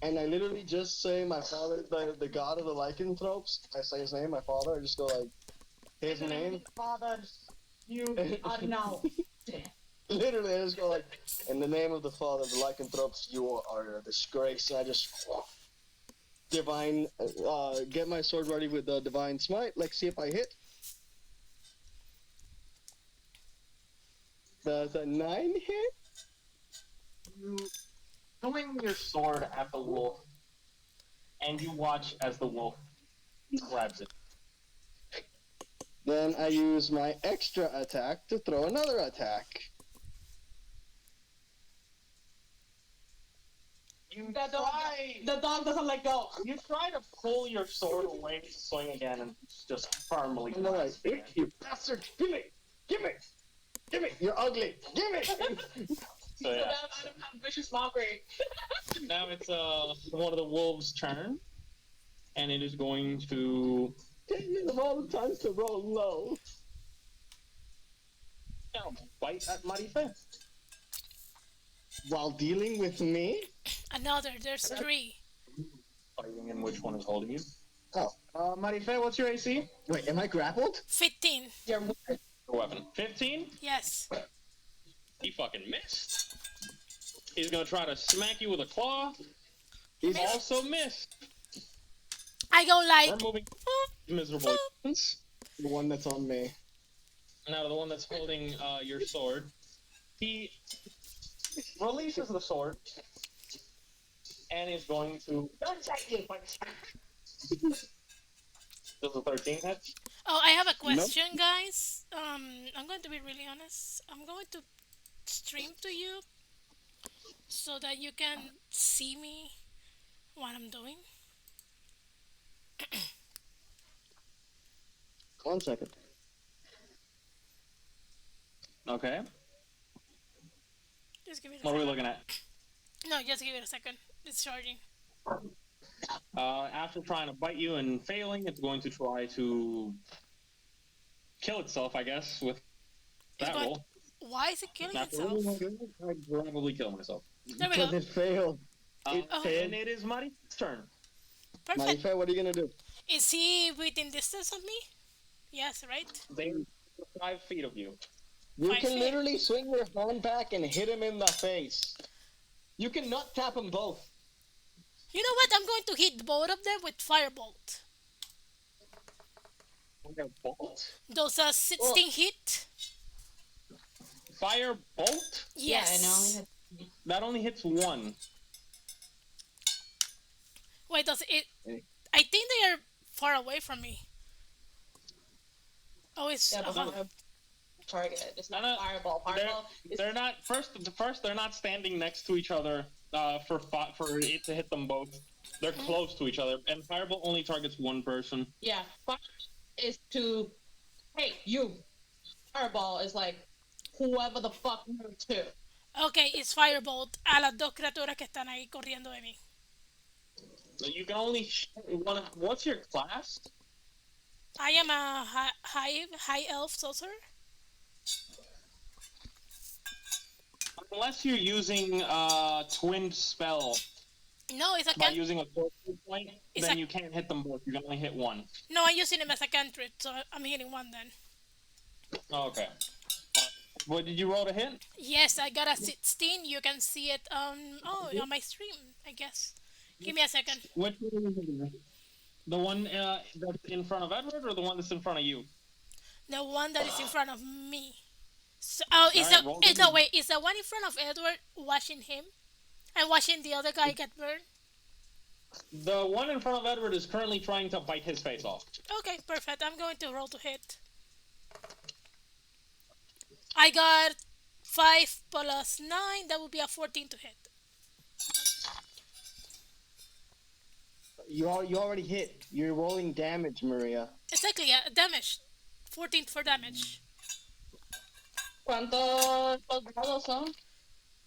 And I literally just say my father, the god of the lycanthropes. I say his name, my father. I just go like, his name. Father, you are now dead. Literally, I just go like, in the name of the father of the lycanthropes, you are a disgrace. And I just get my sword ready with the divine smite. Let's see if I hit. Does a 9 hit? You swing your sword at the wolf, and you watch as the wolf grabs it. Then I use my extra attack to throw another attack. The dog doesn't let go. You try to pull your sword away to swing again, and it's just firmly. And they're like, you bastard, give me! Give me! Give me! You're ugly! Give me! So yeah. So now I'm vicious mockery. Now it's one of the wolves' turn, and it is going to. Of all the times to roll low. Bite at Marife. While dealing with me? Another. There's 3. Fighting in which one is holding you? Oh. Marife, what's your AC? Wait, am I grappled? 15. Your weapon. 15? Yes. He fucking missed. He's gonna try to smack you with a claw. He's Also missed. I go like. We're moving miserable. the one that's on me. Now the one that's holding your sword. He releases the sword and is going to. Does a 13 hit? Oh, I have a question, guys. I'm going to be really honest. I'm going to stream to you so that you can see me what I'm doing. 1 second. Okay. Just give it a What are we second. looking at? No, just give it a second. It's charging. After trying to bite you and failing, it's going to try to kill itself, I guess, with It's that going- roll. Why is it killing After itself? rolling good, I'd probably kill myself. There we Because go. it failed. And it is Mari's turn. Perfect. Marife, what are you gonna do? Is he within distance of me? Yes, right? They are 5 feet of you. You I can see. literally swing your hand back and hit him in the face. You can not tap them both. You know what? I'm going to hit both of them with firebolt. Bolt? Those 16 hit. Fire bolt? Yes. That only hits one. Wait, does it? I think they are far away from me. Oh, it's. Yeah, but uh-huh. target. It's not No, no, fireball. Fireball is They're not first. They're not standing next to each other for it to hit them both. They're close to each other, and fireball only targets one person. yeah. Fire is to hey you. Fireball is like whoever the fuck moves to. Ok, it's firebolt a las dos criaturas que están ahí corriendo de mí. You can only shoot one. What's your class? I am a high elf sorcerer. Unless you're using twinned spell No, it's a by can. using a sorcery point, It's a then you can't hit them both. You can only hit one. no. I'm using him as a cantrip, so I'm hitting one then. Oh, okay. What did you roll to hit? Yes, I got a 16. You can see it on my stream, I guess. Give me a second. Which one are you hitting? The one that's in front of Edward, or the one that's in front of you? The one that is in front of me. So, All right, roll the wait, is the one in front of Edward watching him and watching the other guy get burned? The one in front of Edward is currently trying to bite his face off. Okay, perfect. I'm going to roll to hit. I got 5 plus 9. That would be a 14 to hit. You already hit. You're rolling damage, Maria. Exactly, yeah, damage. 14 for damage. ¿Cuántos grados son?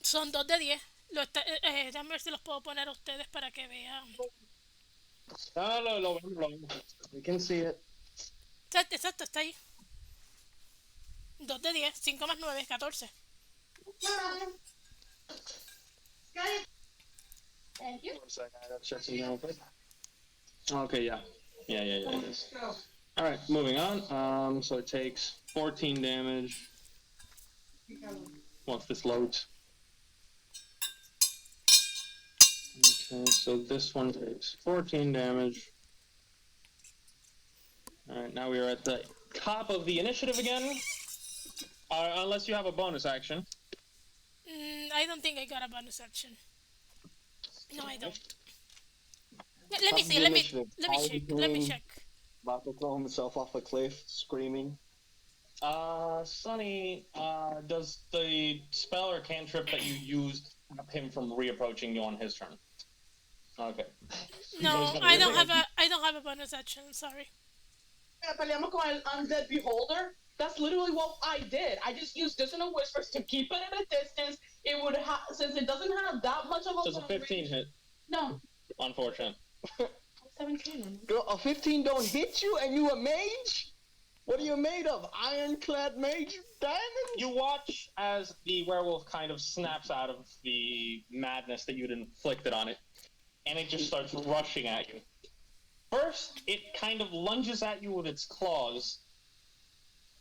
Son 2 de 10. Déjame ver si los puedo poner a ustedes para que vean. Ah, lo vemos. We can see it. Exacto, está ahí. 2 de 10, 5 más 9, 14. Thank you. One second, I gotta check something real quick. Okay, yeah. Yeah, it is. Alright, moving on. So it takes 14 damage. Once this loads. Okay, so this one takes 14 damage. Alright, now we are at the top of the initiative again. Unless you have a bonus action. I don't think I got a bonus action. No, I don't. Let me see. Let me check. Let me check. About to throw himself off a cliff, screaming. Sonny, does the spell or cantrip that you used stop him from reapproaching you on his turn? Okay. No, I don't have a bonus action. Sorry. Peleamos con el undead beholder. That's literally what I did. I just used dissonant whispers to keep it at a distance. It would have, since it doesn't have that much of a. Does a 15 hit? No. Unfortunate. 17. Girl, a 15 don't hit you, and you a mage? What are you made of? Ironclad mage diamond? You watch as the werewolf kind of snaps out of the madness that you'd inflicted on it, and it just starts rushing at you. First, it kind of lunges at you with its claws,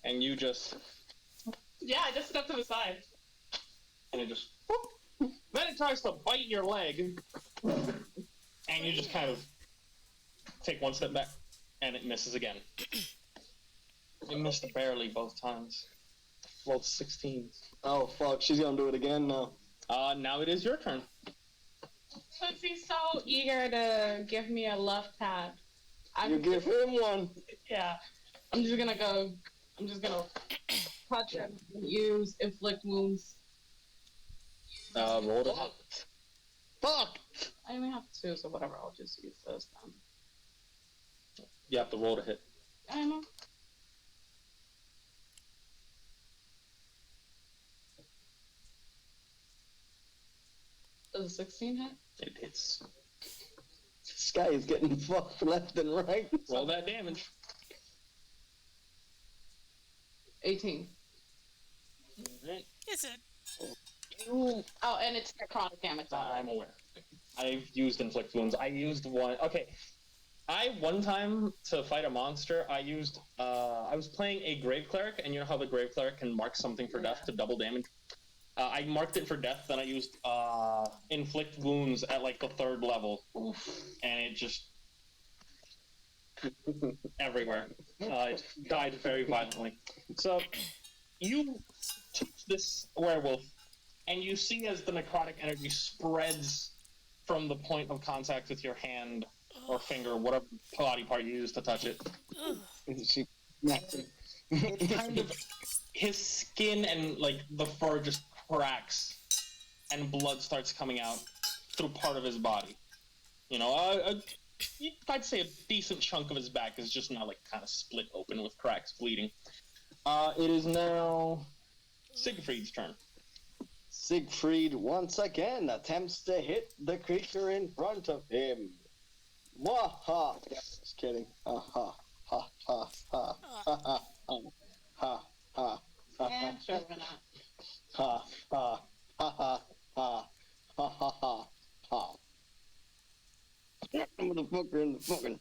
and you just... Yeah, I just stepped to the side. And it just... Whoop. Then it tries to bite your leg, and you just kind of take one step back, and it misses again. You missed barely both times. Rolled 16. Oh, fuck. She's gonna do it again now. Now it is your turn. Since he's so eager to give me a left pat, You give him one. yeah, I'm just gonna touch him and use inflict wounds. Roll to hit. Fuck! I only have 2, so whatever, I'll just use this then. You have to roll to hit. I know. Does a 16 hit? It hits. This guy is getting fucked left and right. Roll that damage. 18. Alright. Is it? Oh, and it's necrotic damage. I'm aware. I've used inflict wounds. I used one. Okay. One time to fight a monster, I used. I was playing a grave cleric, and you know how the grave cleric can mark something for death to double damage. I marked it for death, then I used inflict wounds at like the 3rd level, and it just everywhere. It died very violently. So you touch this werewolf, and you see as the necrotic energy spreads from the point of contact with your hand or finger, whatever body part you use to touch it. She It's kind of his skin and like the fur just cracks, and blood starts coming out through part of his body. You know, I'd say a decent chunk of his back is just now like kind of split open with cracks bleeding. It is now Siegfried's turn. Siegfried once again attempts to hit the creature in front of him. Waha! Yeah, just kidding. Aha. ha ha ha ha ha ha ha ha Yeah, sure, why not? ha ha ha ha ha ha ha ha ha. Motherfucker in the fucking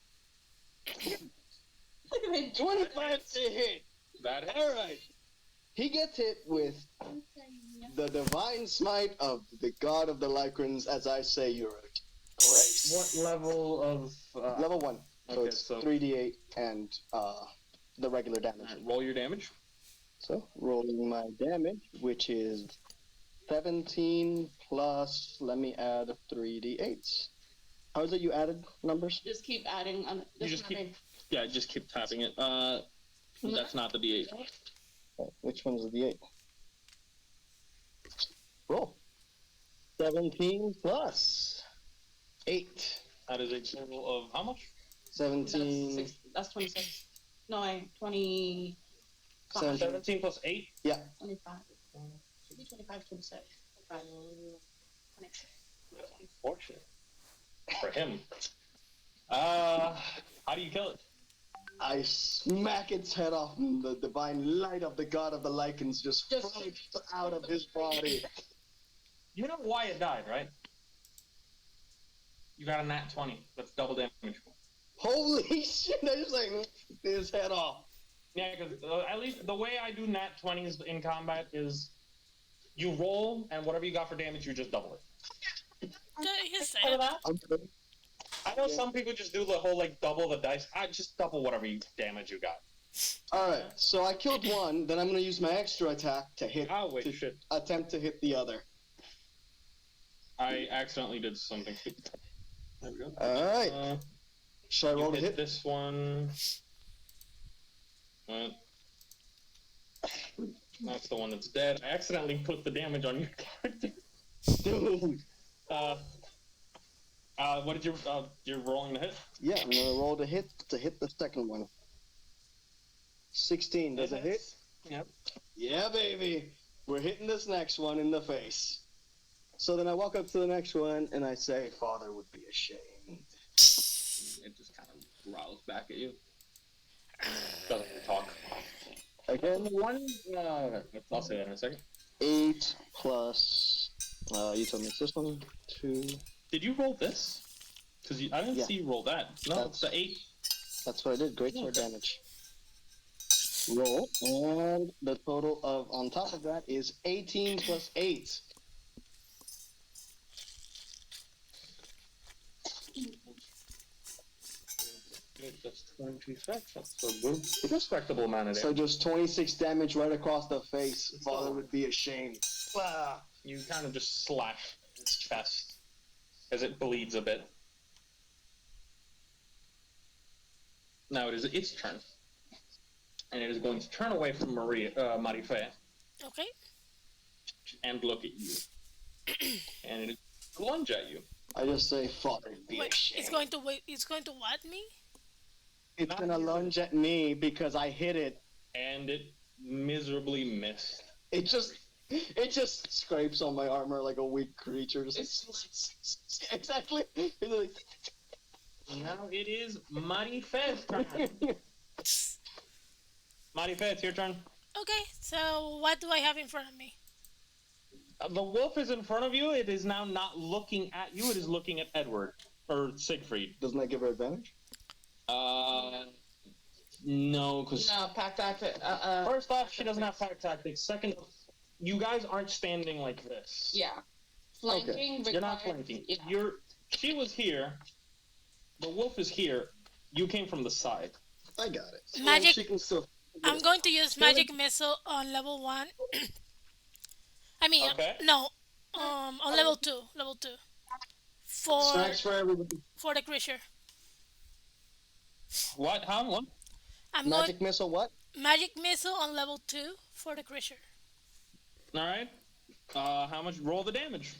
25 to hit. That hits. All right. He gets hit with the divine smite of the god of the Lycrans, as I say, you're a grace. What level of... Level 1. So Okay, it's so- 3d8 and the regular damage. Alright, roll your damage. So rolling my damage, which is 17 plus, let me add 3d8s. How is it you added numbers? Just keep adding on. You just keep... Yeah, just keep tapping it. That's not the D8. Which one's the d8? Roll. 17 plus 8. That is a total of how much? 17. That's 26. No, 20. 17 plus 8? Yeah. 25. Should be 25, 26. 26. Unfortunate. For him. How do you kill it? I smack its head off, and the divine light of the god of the Lycans just floats out of his body. You know why it died, right? You got a nat 20. That's double damage. Holy shit! I just like his head off. Yeah, because at least the way I do nat 20s in combat is you roll, and whatever you got for damage, you just double it. He's saying. I know some people just do the whole, like, double the dice. I just double whatever damage you got. Alright, so I killed one, then I'm gonna use my extra attack to hit. Oh, wait, shit. Attempt to hit the other. I accidentally did something. There we go. Alright. Should I roll to hit hit? this one. That's the one that's dead. I accidentally put the damage on your character. Dude. What did you're rolling to hit? Yeah, I'm gonna roll to hit the second one. 16, does it hit? Yep. Yeah, baby. We're hitting this next one in the face. So then I walk up to the next one and I say, Father would be ashamed. It just kind of growls back at you. Doesn't really talk. Again, I'll say that in a second. 8 plus, you told me it's this one, 2. Did you roll this? Because I didn't see you roll that. No, it's the 8. That's what I did, great sword damage. Roll, and the total of, on top of that, is 18 plus 8. That's 26. That's a good, respectable amount of So damage. just 26 damage right across the face. Father would be ashamed. You kind of just slash its chest as it bleeds a bit. Now it is its turn. And it is going to turn away from Marife Okay. and look at you. And it is going to lunge at you. I just say, Father would be Wait, ashamed. it's going to what me? It's gonna lunge at me because I hit it. And it miserably missed. It just scrapes on my armor like a weak creature. Just exactly. It's like, Now it is Marife's turn. Marife, it's your turn. Okay, so what do I have in front of me? The wolf is in front of you. It is now not looking at you. It is looking at Edward. Or Siegfried. Doesn't that give her advantage? No, because... No, pack tactic. First off, she doesn't have pack tactics. Second, you guys aren't standing like this. Yeah. Flanking. You're not flanking. Yeah. She was here. The wolf is here. You came from the side. I got it. So Magic- she can still. I'm going to use magic missile on level 1. I mean, Okay. no, on level 2. Level 2. Snacks for everybody. For the creature. What? How? What? I'm Magic missile. What? magic missile on level 2 for the creature. All right. How much? Roll the damage.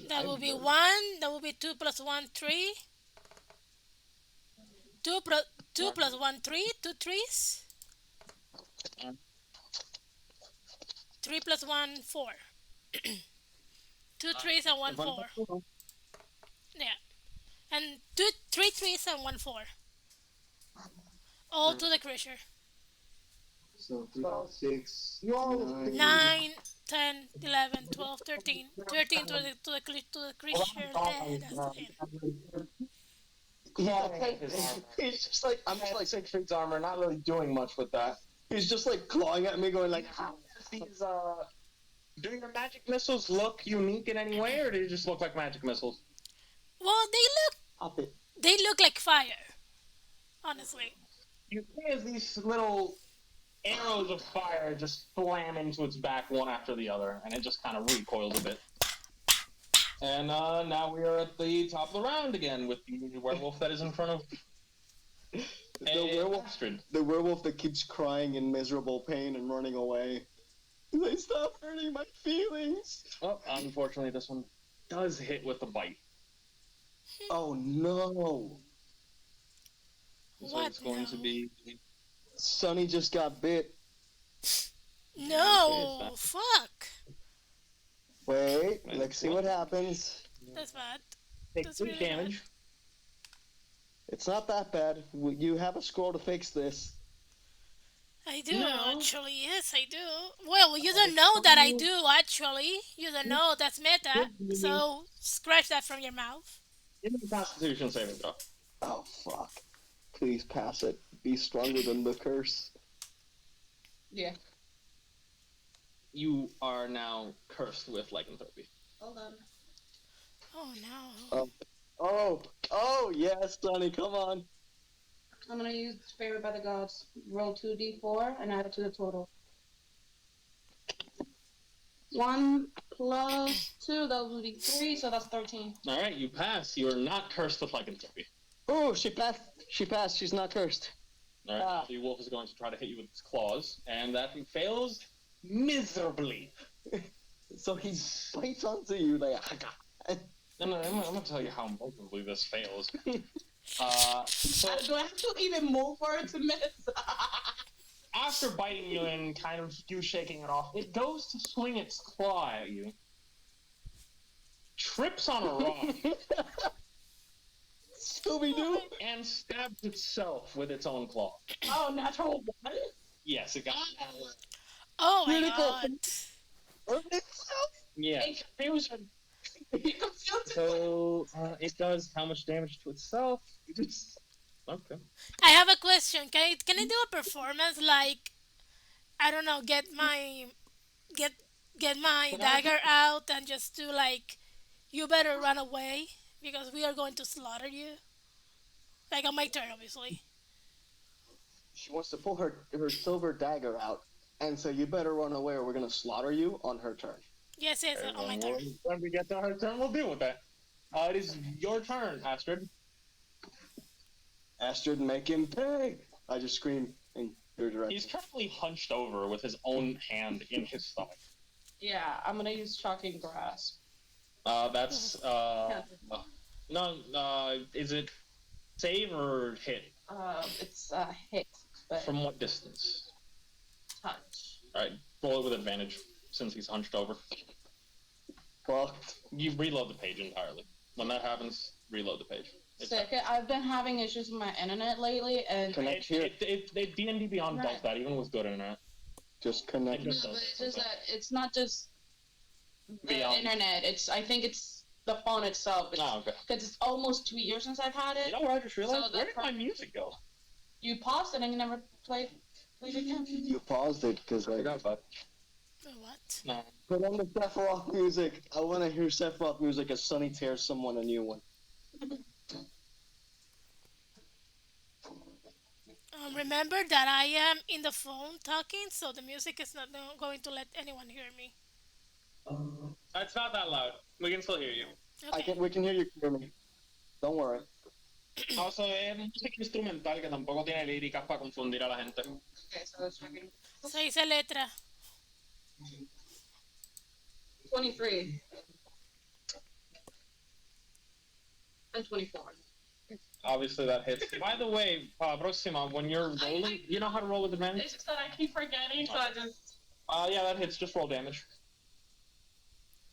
That will be 1. That will be 2 plus 1, 3. 2 plus 1, 3. 2 threes. 3 plus 1, 4. 2 threes and 1 4. Yeah. And 3 threes and 1 4. All to the creature. So 3, 6, You all 9. 9, 10, 11, 12, 13. 13 to the creature head. That's the end. He's just like, I'm just like, 6 feet armor, not really doing much with that. he's just like clawing at me, going like, These, do your magic missiles look unique in any way, or do they just look like magic missiles? Well, pop it. they look like fire. Honestly. You see as these little arrows of fire just slam into its back one after the other, and it just kind of recoils a bit. And now we are at the top of the round again with the werewolf that is in front of Astrid. The werewolf that keeps crying in miserable pain and running away. They stop hurting my feelings. Well, unfortunately, this one does hit with the bite. Oh no! So What it's going to now? be. Sonny just got bit. No! Fuck! Wait, let's see what happens. That's bad. Take That's 2 really damage. It's not that bad. You have a scroll to fix this. I do, No. actually. Yes, I do. Well, you don't know that I do, actually. You don't know that's meta. So, scratch that from your mouth. Give me the Constitution saving throw. Oh fuck! Please pass it. Be stronger than the curse. Yeah. You are now cursed with lycanthropy. Hold on. Oh, no. Oh yes, Sonny, come on. I'm gonna use favored by the gods. Roll 2d4 and add it to the total. 1 plus 2, that will be 3, so that's 13. Alright, you pass. You are not cursed with lycanthropy. Oh, she passed. She passed. She's not cursed. Alright, Ah. the wolf is going to try to hit you with its claws, and that fails miserably. So he bites onto you like. No, I'm gonna tell you how miserably this fails. So Do I have to even move for it to miss? after biting you and kind of you shaking it off, it goes to swing its claw at you, trips on a rock, Scooby-Doo. and stabs itself with its own claw. Oh, natural one? Yes, it got. Oh, my Critical. God. Yeah. Confusion. So it does how much damage to itself? Okay. I have a question. Can I do a performance like, I don't know, get my dagger out and just do like, you better run away because we are going to slaughter you? Like on my turn, obviously. She wants to pull her silver dagger out, and so you better run away or we're gonna slaughter you on her turn. Yes, on my turn. When we get to her turn, we'll deal with that. It is your turn, Astrid. Astrid, make him pay! I just scream in your direction. He's currently hunched over with his own hand in his stomach. Yeah, I'm gonna use shocking grasp. That's is it save or hit? It's a hit, but From what distance? touch. Alright, roll it with advantage since he's hunched over. Well, You reload the page entirely. When that happens, reload the page. Sick. I've been having issues with my internet lately, and Connect here. D&D Beyond does Right. that, even with good internet. Just connect. It no, just but does it's that just sometimes. that it's not just the Beyond. internet. I think it's the phone itself. Oh, okay. Because it's almost 2 years since I've had it. You know what I just realized? So Where that's did my music go? You paused it and you never played it again. You paused it because I like. forgot about it. What? No. Put on the Sephiroth music. I want to hear Sephiroth music as Sonny tears someone a new one. Remember that I am in the phone talking, so the music is not going to let anyone hear me. It's not that loud. We can still hear you. Okay. We can hear you clearly. Don't worry. Also, es música instrumental que tampoco tiene líricas para confundir a la gente. Okay, so that's checking. Se dice letra. 23. And 24. Obviously, that hits. By the way, Proxima, when you're rolling, you know how to roll with advantage? It's just that I keep forgetting, so I just... Yeah, that hits. Just roll damage.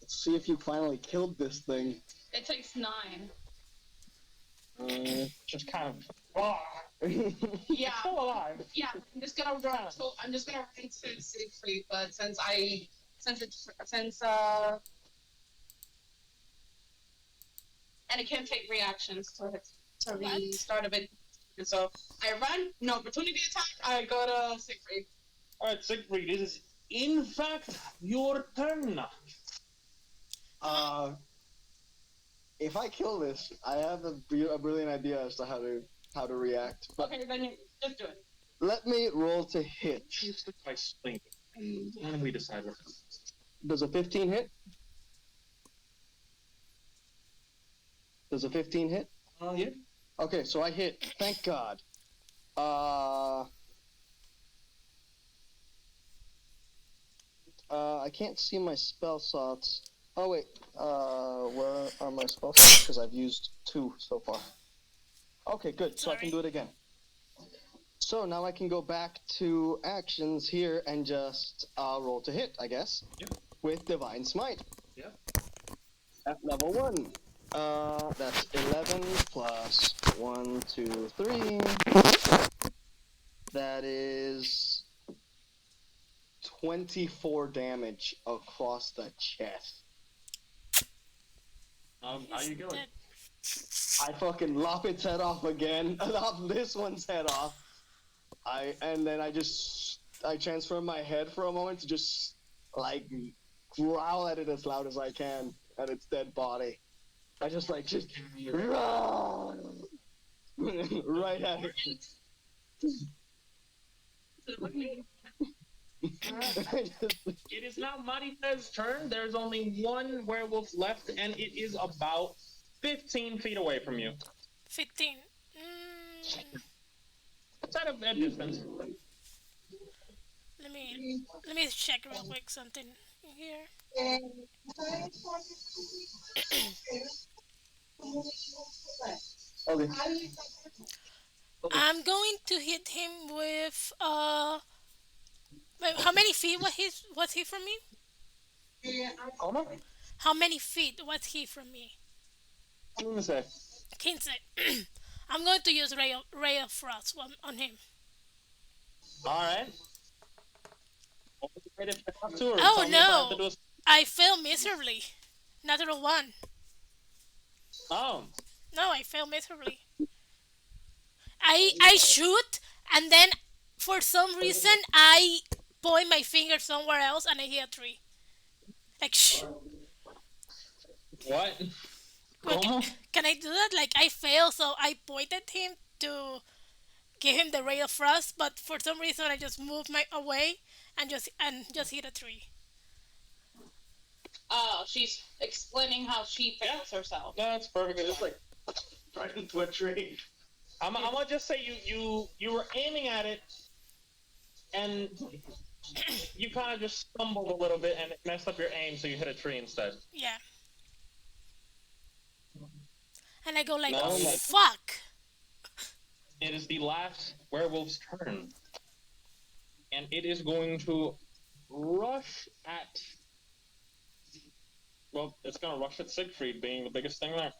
Let's see if you finally killed this thing. It takes 9. Just kind of Yeah, Still alive. yeah. I'm just gonna run. So I'm just gonna run to Siegfried, but since and it can't take reactions to What? restart a bit. And so I run, no opportunity attack. I go to Siegfried. All right, Siegfried, it is in fact your turn. If I kill this, I have a brilliant idea as to how to react. But Okay, then you just do it. let me roll to hit. You stick by swing, and then we decide what. Does a 15 hit? Does a 15 hit? Yeah. Okay, so I hit. Thank God. I can't see my spell slots. Oh wait, where are my spell slots? Because I've used 2 so far. Okay, good. So I can do it again. So now I can go back to actions here and just roll to hit, I guess. Yep. With Divine Smite. Yep. At level 1. That's 11 plus 1, 2, 3. That is 24 damage across the chest. How you doing? Dead. I fucking lop its head off again. Lop this one's head off. And then I transfer my head for a moment to just like growl at it as loud as I can at its dead body. I just right at it. It is now Marita's turn. There's only one werewolf left, and it is about 15 feet away from you. 15. It's at a distance. Let me check real quick something here. Okay. I'm going to hit him with wait, how many feet was he from me? Como? How many feet was he from me? Let me say. 15. I'm going to use ray of frost on him. All right. Oh no! I failed miserably. Natural 1. Oh. No, I failed miserably. I shoot, and then for some reason I point my finger somewhere else and I hit a tree. Like shh. What? Wait, Como? can I do that? Like I failed, so I pointed him to give him the ray of frost, but for some reason I just moved my away and just hit a tree. Oh, she's explaining how she fails herself. No, that's perfect. It's like Right into a tree. I'm gonna just say you were aiming at it, and you kind of just stumbled a little bit and it messed up your aim, so you hit a tree instead. Yeah. And I go like, No, like- fuck. It is the last werewolf's turn, and it is going to rush at. Well, it's gonna rush at Siegfried, being the biggest thing there.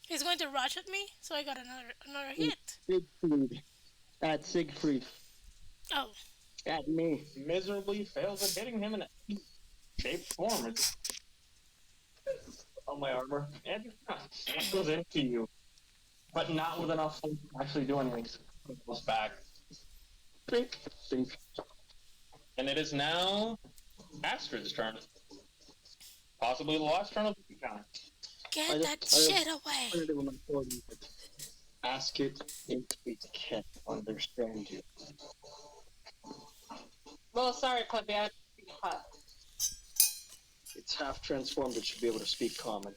He's going to rush at me, so I got another hit. Siegfried. At Siegfried. Oh. At me. Miserably fails at hitting him in a shaped form. It's On my armor. and it goes into you, but not with enough to actually do anything. It goes back, Think. and it is now Astrid's turn. Possibly the last turn of the encounter. Get that shit away. With my sword. Ask it if it can understand you. Well, sorry, Clippy. It's half transformed, it should be able to speak common.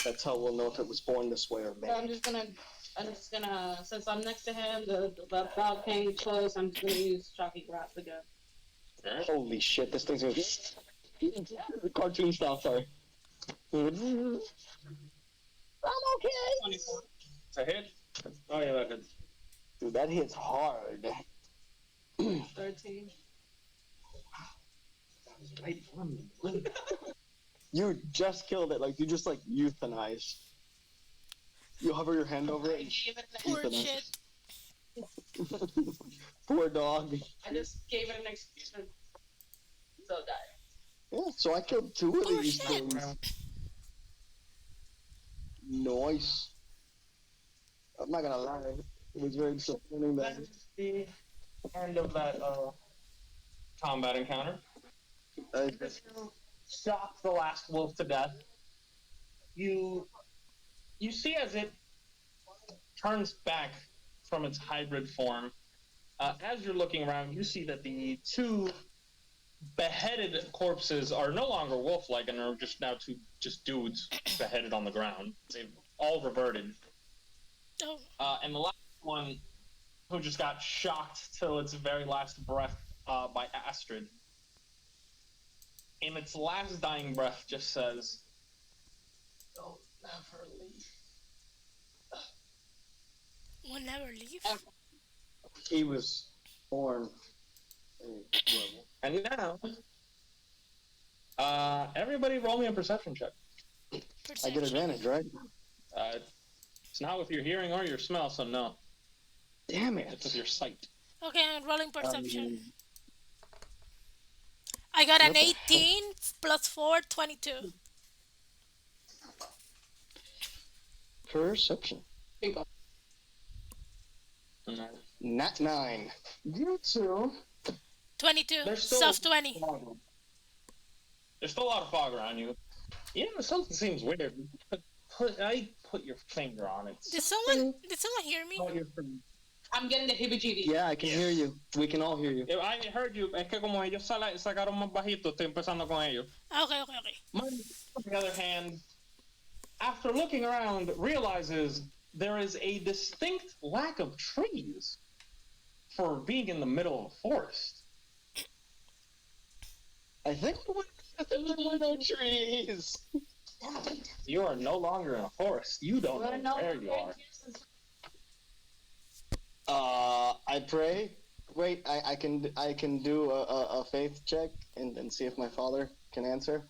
That's how we'll know if it was born this way or made. I'm just gonna, since I'm next to him, the dog came close, I'm just gonna use Chalky Grasp again. Holy shit, this thing's gonna cartoon style, sorry. I'm okay! 24. It's a hit. Oh yeah, that hits. Dude, that hits hard. 13. You just killed it, like, you just, like, euthanized. You hover your hand over it. And gave it an Poor the knife. shit. Poor dog. I just gave it an excuse. So die. Yeah, so I killed 2 of Poor these shit. things. Nice. I'm not gonna lie. It was very disappointing that That is the end of that combat encounter. Shot the last wolf to death. You see as it turns back from its hybrid form. As you're looking around, you see that the 2 beheaded corpses are no longer wolf-like and are just now 2 just dudes beheaded on the ground. They've all reverted. Oh, And the last one, who just got shocked till its very last breath by Astrid, in its last dying breath just says, "Don't never leave." we'll never leave. he was born a werewolf. And now, everybody roll me a perception check. I get Perception. advantage, right? It's not with your hearing or your smell, so no. Damn It's with it. your sight. Okay, I'm rolling perception. I got an What the heck? 18 plus 4, 22. Perception. Bingo. Nat 9. You 2. 22. There's still Soft 20. There's still a lot of fog around you. Yeah, something seems weird. Put your finger on it. Did someone hear me? I'm getting the heebie-jeebies. Yeah, I can hear you. We can all hear you. I heard you. Es que como ellos sacaron más bajito, estoy empezando con ellos. Okay. Mine, on the other hand, after looking around, realizes there is a distinct lack of trees for being in the middle of a forest. I think there were no trees. You are no longer in a forest. You don't know where you are. I pray. Wait, I can do a faith check and see if my father can answer.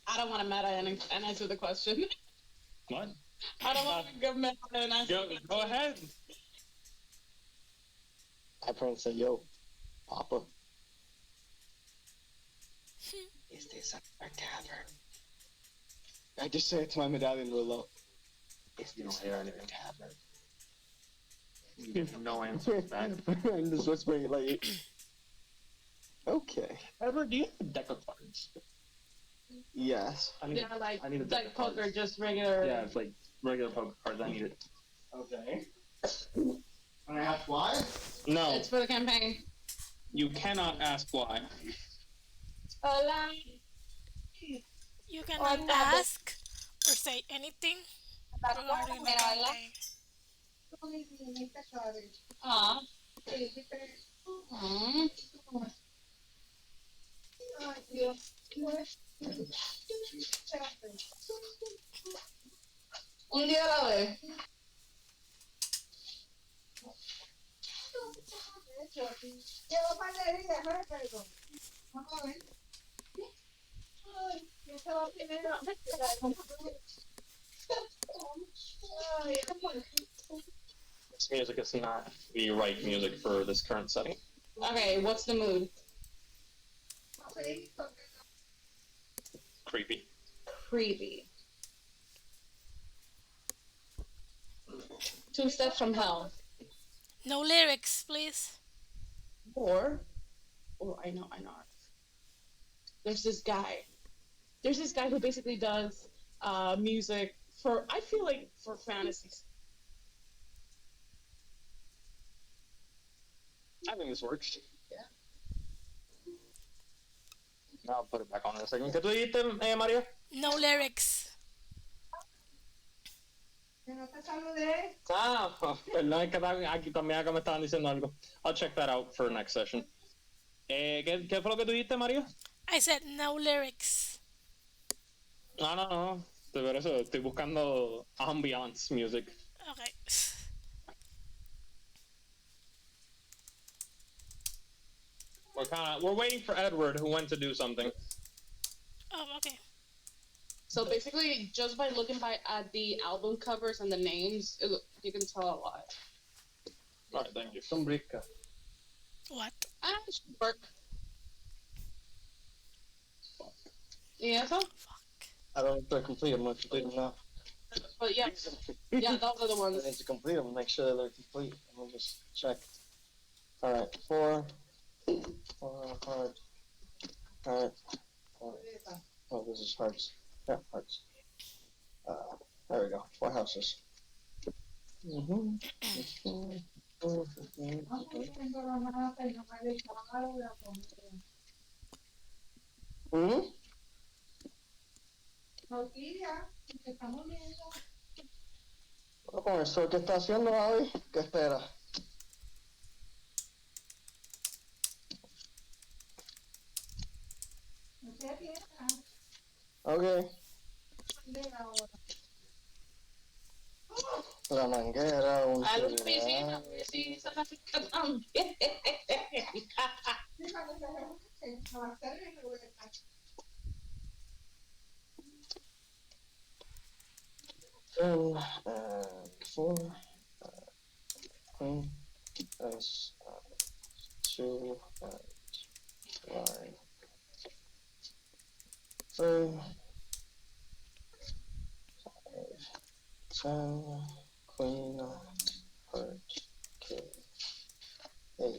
I don't want to meta and answer the question. What? I don't want to go meta and answer. Go ahead. I pray and say, "Yo, Papa, is this a tavern?" I just say it to my medallion real low. You don't hear anything. Tavern. You have no answer to that. I'm just whispering like, okay. Edward, do you have a deck of cards? Yes. I need Yeah, I need a deck of poker, cards. just regular. Yeah, it's like regular poker cards. I need it. Okay. And I ask why? No, It's for the campaign. you cannot ask why. Hola. You cannot ask or say anything regarding the campaign. Aw. Un día a la vez. This music is not the right music for this current setting. Okay, what's the mood? Creepy. Creepy. 2 steps from hell. No lyrics, please. Or I know. There's this guy who basically does music for, I feel like, for fantasies. I think this works. Yeah. Now I'll put it back on in a second. ¿Qué tú dijiste, Mario? No lyrics. Perdón, es que aquí también acá me estaban diciendo algo. I'll check that out for next session. ¿Qué fue lo que tú dijiste, Mario? I said no lyrics. No. Por eso estoy buscando ambiance music. Okay. We're waiting for Edward, who went to do something. Oh, okay. So basically, just by looking at the album covers and the names, you can tell a lot. Alright, thank you. Sombrica. What? It should work. Yeah, so? I don't know if they're complete. I'm gonna complete them now. But yeah, yeah, those are the I ones. need to complete them. Make sure they're complete. I'll just check. All right, 4 heart. All right. Oh, this is hearts. Yeah, hearts. There we go. 4 houses. Mm-hmm. Mm-hmm. Con eso que está haciendo Abby, ¿qué espera? Okay. La manguera, un A los celular. piscinas, sí, se la fica también. 10 and 4. Queen. Ace. 2 and 9. 3. 10. Queen. Heart. King. 8.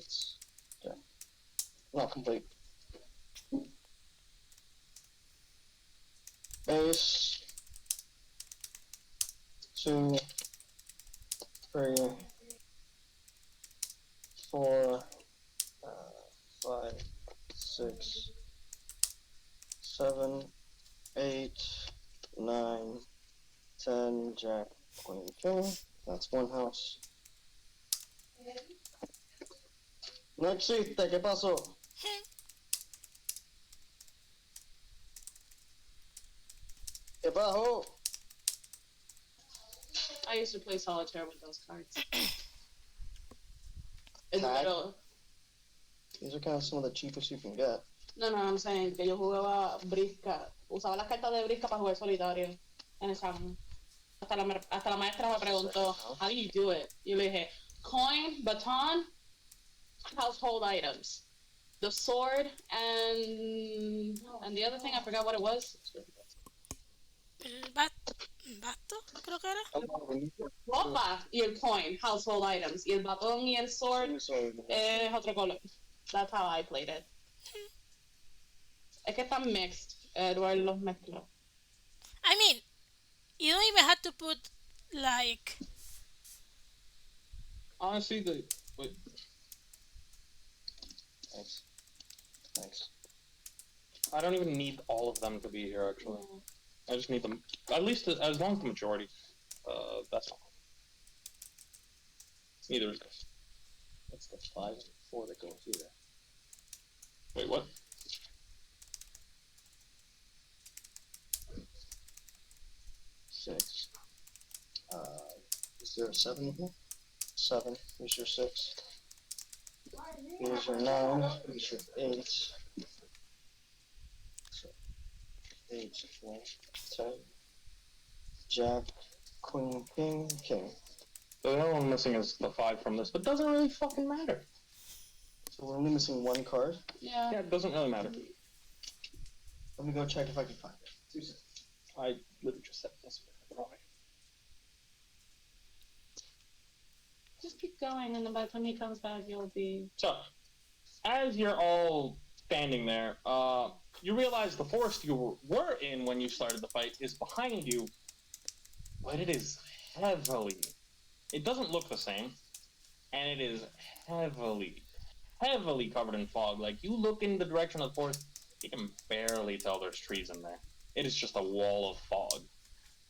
Yeah. Not complete. Ace. 2, 3, 4, 5, 6, 7, 8, 9, 10, Jack, Queen, King. That's one house. No existe, ¿qué pasó? ¿Qué pasó? I used to play solitaire with those cards. In the Tag? middle. These are kind of some of the cheapest you can get. No, I'm saying que yo jugaba brisca. Usaba las cartas de brisca para jugar solitario en el salón. Hasta la maestra me preguntó, how do you do it? Yo le dije, coin, baton, household items. The sword, and the other thing, I forgot what it was. El vato, creo que era. Ropa y el coin, household items. Y el batón y el sword es otro color. That's how I played it. Es que están mixed. Eduardo los mezcló. I mean, you don't even have to put like. Honestly, wait. Thanks. I don't even need all of them to be here, actually. I just need them, at least as long as the majority. That's all. Neither is this. That's the 5 and 4 that go through there. Wait, what? 6. Is there a 7 here? 7. Here's your 6. Here's your 9. Here's your 8. 8, 4, 10. Jack, Queen, King, King. The only one missing is the 5 from this, but it doesn't really fucking matter. So we're only missing 1 card. Yeah. Yeah, it doesn't really matter. Let me go check if I can find it. 2 seconds. I literally just said this. Wrong. Just keep going, and then by the time he comes back, you'll be... So, as you're all standing there, you realize the forest you were in when you started the fight is behind you, but it is heavily... It doesn't look the same, and it is heavily covered in fog. Like, you look in the direction of the forest, you can barely tell there's trees in there. It is just a wall of fog.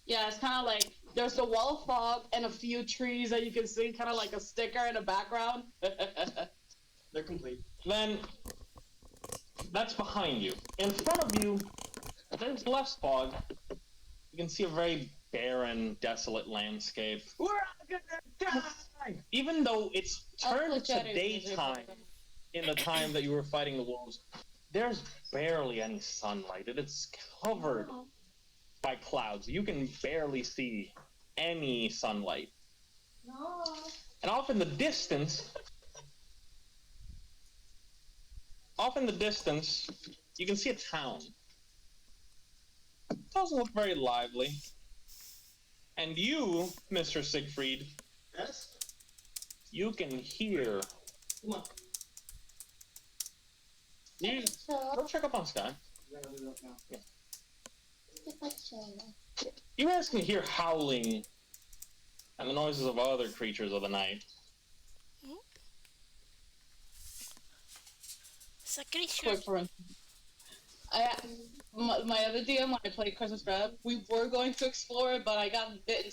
Yeah, it's kind of like there's the wall of fog and a few trees that you can see, kind of like a sticker in the background. They're complete. Then, that's behind you. In front of you, there's less fog. You can see a very barren, desolate landscape. We're all gonna die! Even though it's turned to daytime in the time that you were fighting the wolves, there's barely any sunlight. It is covered by clouds. You can barely see any sunlight. No. And off in the distance, you can see a town. It doesn't look very lively. And you, Mr. Siegfried, Yes? you can hear. Come on. Go check up on Sky. We gotta do that now. You guys can hear howling and the noises of other creatures of the night. It's a creature. Quick for my other DM when I played Christmas Strad, we were going to explore it, but I got bitten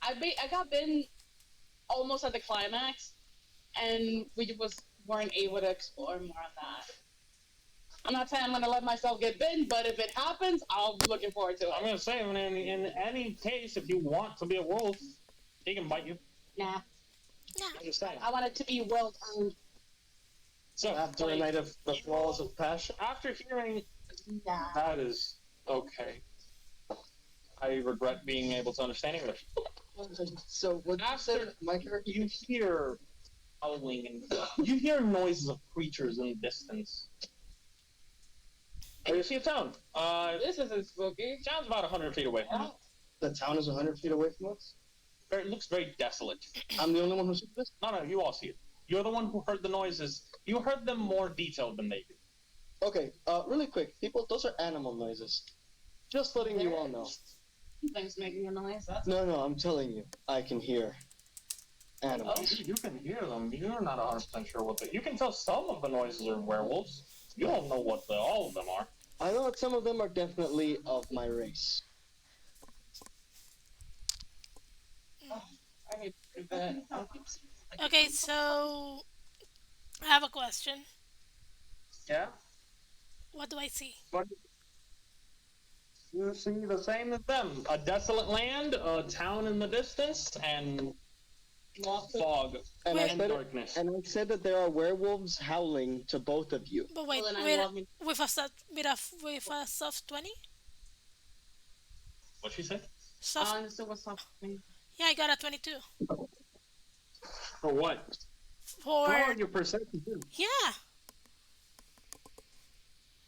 I got bitten almost at the climax, and we just weren't able to explore more on that. I'm not saying I'm gonna let myself get bitten, but if it happens, I'll be looking forward to it. I'm gonna say, in any case, if you want to be a wolf, he can bite you. Nah, I'm just saying. I want it to be well earned. So After a night of the falls of passion. after hearing Nah. that is okay. I regret being able to understand English. So what After my character? you hear howling and you hear noises of creatures in the distance. Oh, you see a town. This isn't spooky. Town's about 100 feet away. The town is 100 feet away from us. It looks very desolate. I'm the only one who sees this. No, you all see it. You're the one who heard the noises. You heard them more detailed than they did. Okay, really quick, people, those are animal noises. Just letting you all know. Things making a noise. That's No, I'm telling you, I can hear animals. You can hear them. You're not 100% sure what they... You can tell some of the noises are werewolves. You don't know what all of them are. I know that some of them are definitely of my race. I hate to do that. Okay, so I have a question. Yeah? What do I see? You see the same as them. A desolate land, a town in the distance, and fog And Wait. and darkness. I said that there are werewolves howling to both of you. But wait, Well, then I with, love me. with a soft 20? What'd she say? Soft. I understood what's happening. Yeah, I got a 22. For what? For How are your perception too? yeah,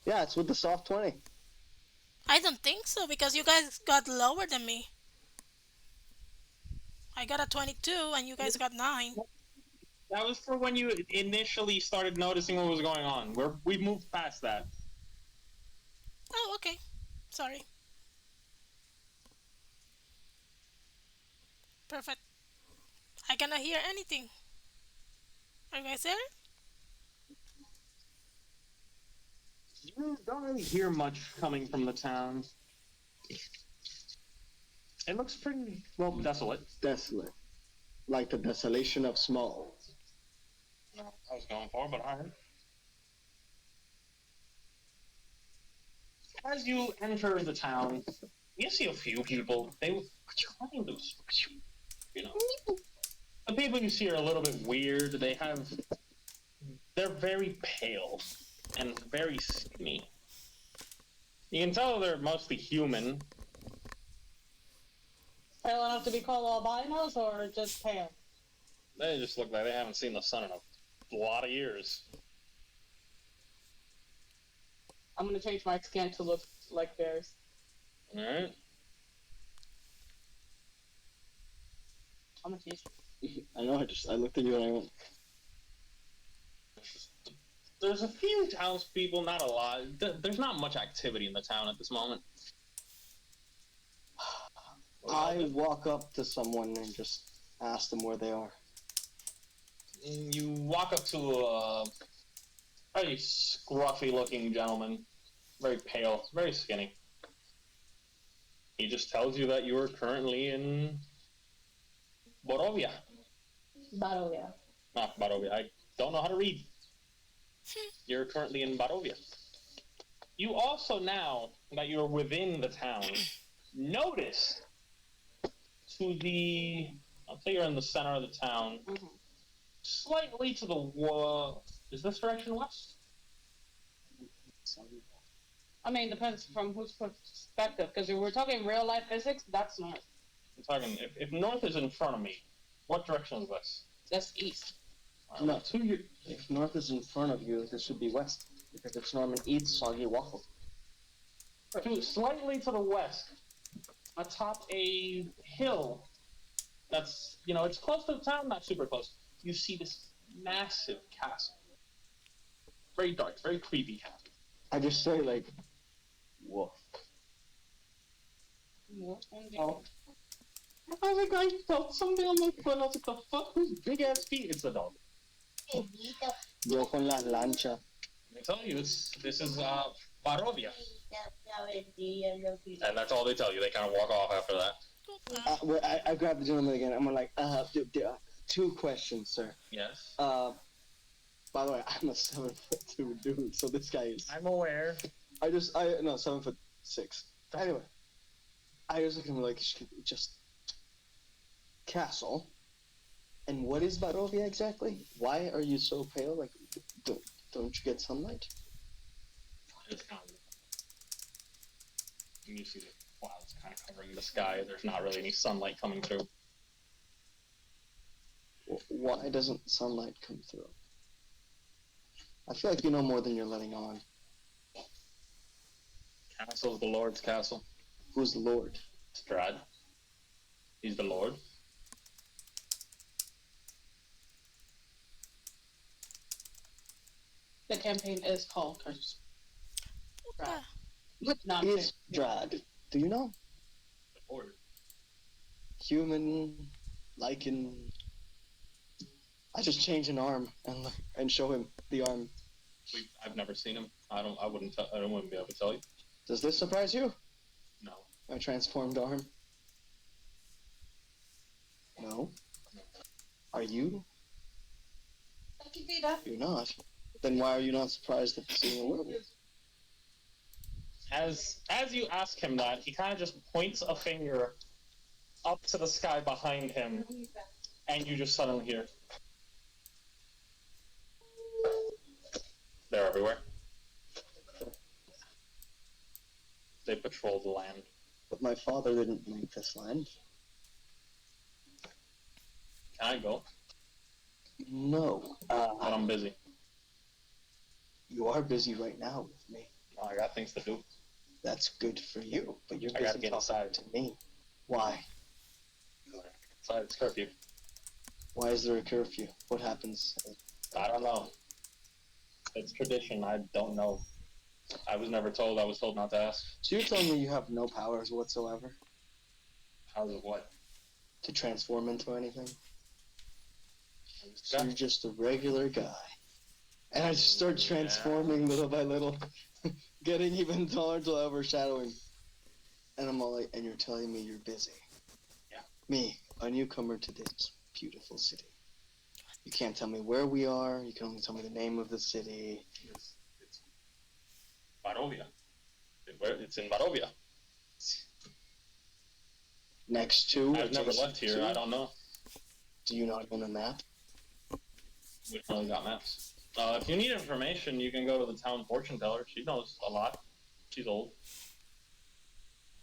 Yeah, it's with the soft 20. I don't think so because you guys got lower than me. I got a 22 and you guys got 9. That was for when you initially started noticing what was going on. We moved past that. Oh, okay. Sorry. Perfect. I cannot hear anything. Are you guys there? You don't really hear much coming from the town. It looks pretty, well, desolate. Desolate. Like the desolation of small. I was going for, but alright. As you enter the town, you see a few people. They were trying to, the people you see are a little bit weird. They're very pale and very skinny. You can tell they're mostly human. Pale enough to be called albinos or just pale? They just look like they haven't seen the sun in a lot of years. I'm gonna change my skin to look like theirs. Alright. I'm gonna change. I know, I looked at you and I went, There's a few townspeople, not a lot. There's not much activity in the town at this moment. I walk up to someone and just ask them where they are. You walk up to a very scruffy-looking gentleman, very pale, very skinny. He just tells you that you are currently in Borovia. Barovia. Not Barovia. I don't know how to read. You're currently in Barovia. You also, now that you're within the town, notice to the... I'll say you're in the center of the town. Mm-hmm. Slightly to the is this direction west? I mean, depends from whose perspective. Because if we're talking real life physics, that's north. I'm talking, if north is in front of me, what direction is west? That's east. No, if north is in front of you, this should be west. Because it's Norman eats soggy waffle. Slightly to the west, atop a hill that's, it's close to the town, not super close, you see this massive castle. Very dark, very creepy castle. I just say, like, woof. Oh. I was like, I felt something on my foot. I was like, the fuck? Whose big ass feet? It's a dog. Yo con la lancha. I tell you, this is Barovia. And that's all they tell you. They kind of walk off after that. I grabbed the gentleman again. I'm like, two questions, sir. Yes. By the way, I'm a 7'2" dude, so this guy is. I'm aware. No, 7'6". Anyway, I was looking like just castle. And what is Barovia exactly? Why are you so pale? Like, don't you get sunlight? It's kind of. You see the clouds kind of covering the sky. There's not really any sunlight coming through. Why doesn't sunlight come through? I feel like you know more than you're letting on. Castle's the Lord's castle. Who's the Lord? Strad. He's the Lord. The campaign is called Curse. Ah, What Not is Strad? Do you know? The Lord. Human, lichen. I just change an arm and show him the arm. I've never seen him. I wouldn't be able to tell you. Does this surprise you? No. My transformed arm? No. Are you? I can be that. You're not. Then why are you not surprised at seeing a werewolf? As you ask him that, he kind of just points a finger up to the sky behind him, and you just suddenly hear. They're everywhere. They patrol the land. But my father didn't make this land. Can I go? No. But I'm busy. You are busy right now with me. I got things to do. That's good for you, but you're I gotta busy get talking inside. to me. Why? Inside, it's curfew. Why is there a curfew? What happens? I don't know. It's tradition. I don't know. I was never told. I was told not to ask. So you're telling me you have no powers whatsoever How's it what? to transform into anything? So you're just a regular guy. And I just start transforming little by little, getting even taller till I overshadow him. And I'm all like, and you're telling me you're busy. Yeah. Me, a newcomer to this beautiful city. You can't tell me where we are, you can only tell me the name of the city. It's Barovia. It's in Barovia. Next to? I've never adjacent left here. to? I don't know. Do you not own a map? We don't really got maps. If you need information, you can go to the town fortune teller. She knows a lot. She's old.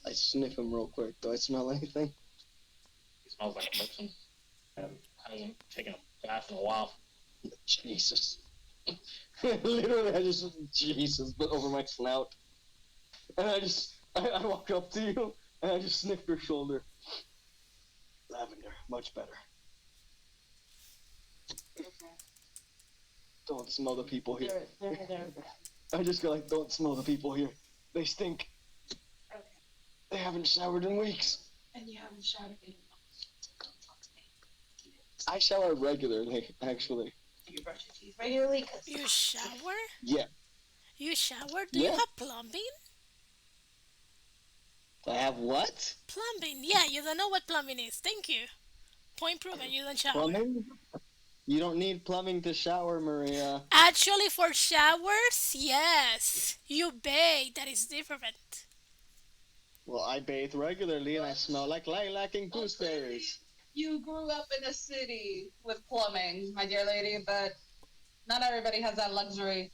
I sniff him real quick. Do I smell anything? He smells like a person. And hasn't taken a bath in a while. Jesus. Literally, I just, Jesus, but over my snout. And I walk up to you, and I just sniff your shoulder. Lavender, much better. Don't smell the people here. They're. I just go like, don't smell the people here. They stink. Okay. They haven't showered in weeks. And you haven't showered in I shower regularly, actually. Do you brush your teeth regularly? you shower? Yeah. You shower? Do you Yeah. have plumbing? I have what? Plumbing. Yeah, you don't know what plumbing is. Thank you. Point proven. You don't shower. Plumbing? You don't need plumbing to shower, Maria. Actually, for showers, yes. You bathe. That is different. Well, I bathe regularly and I smell like lilac and gooseberries. You grew up in a city with plumbing, my dear lady, but not everybody has that luxury.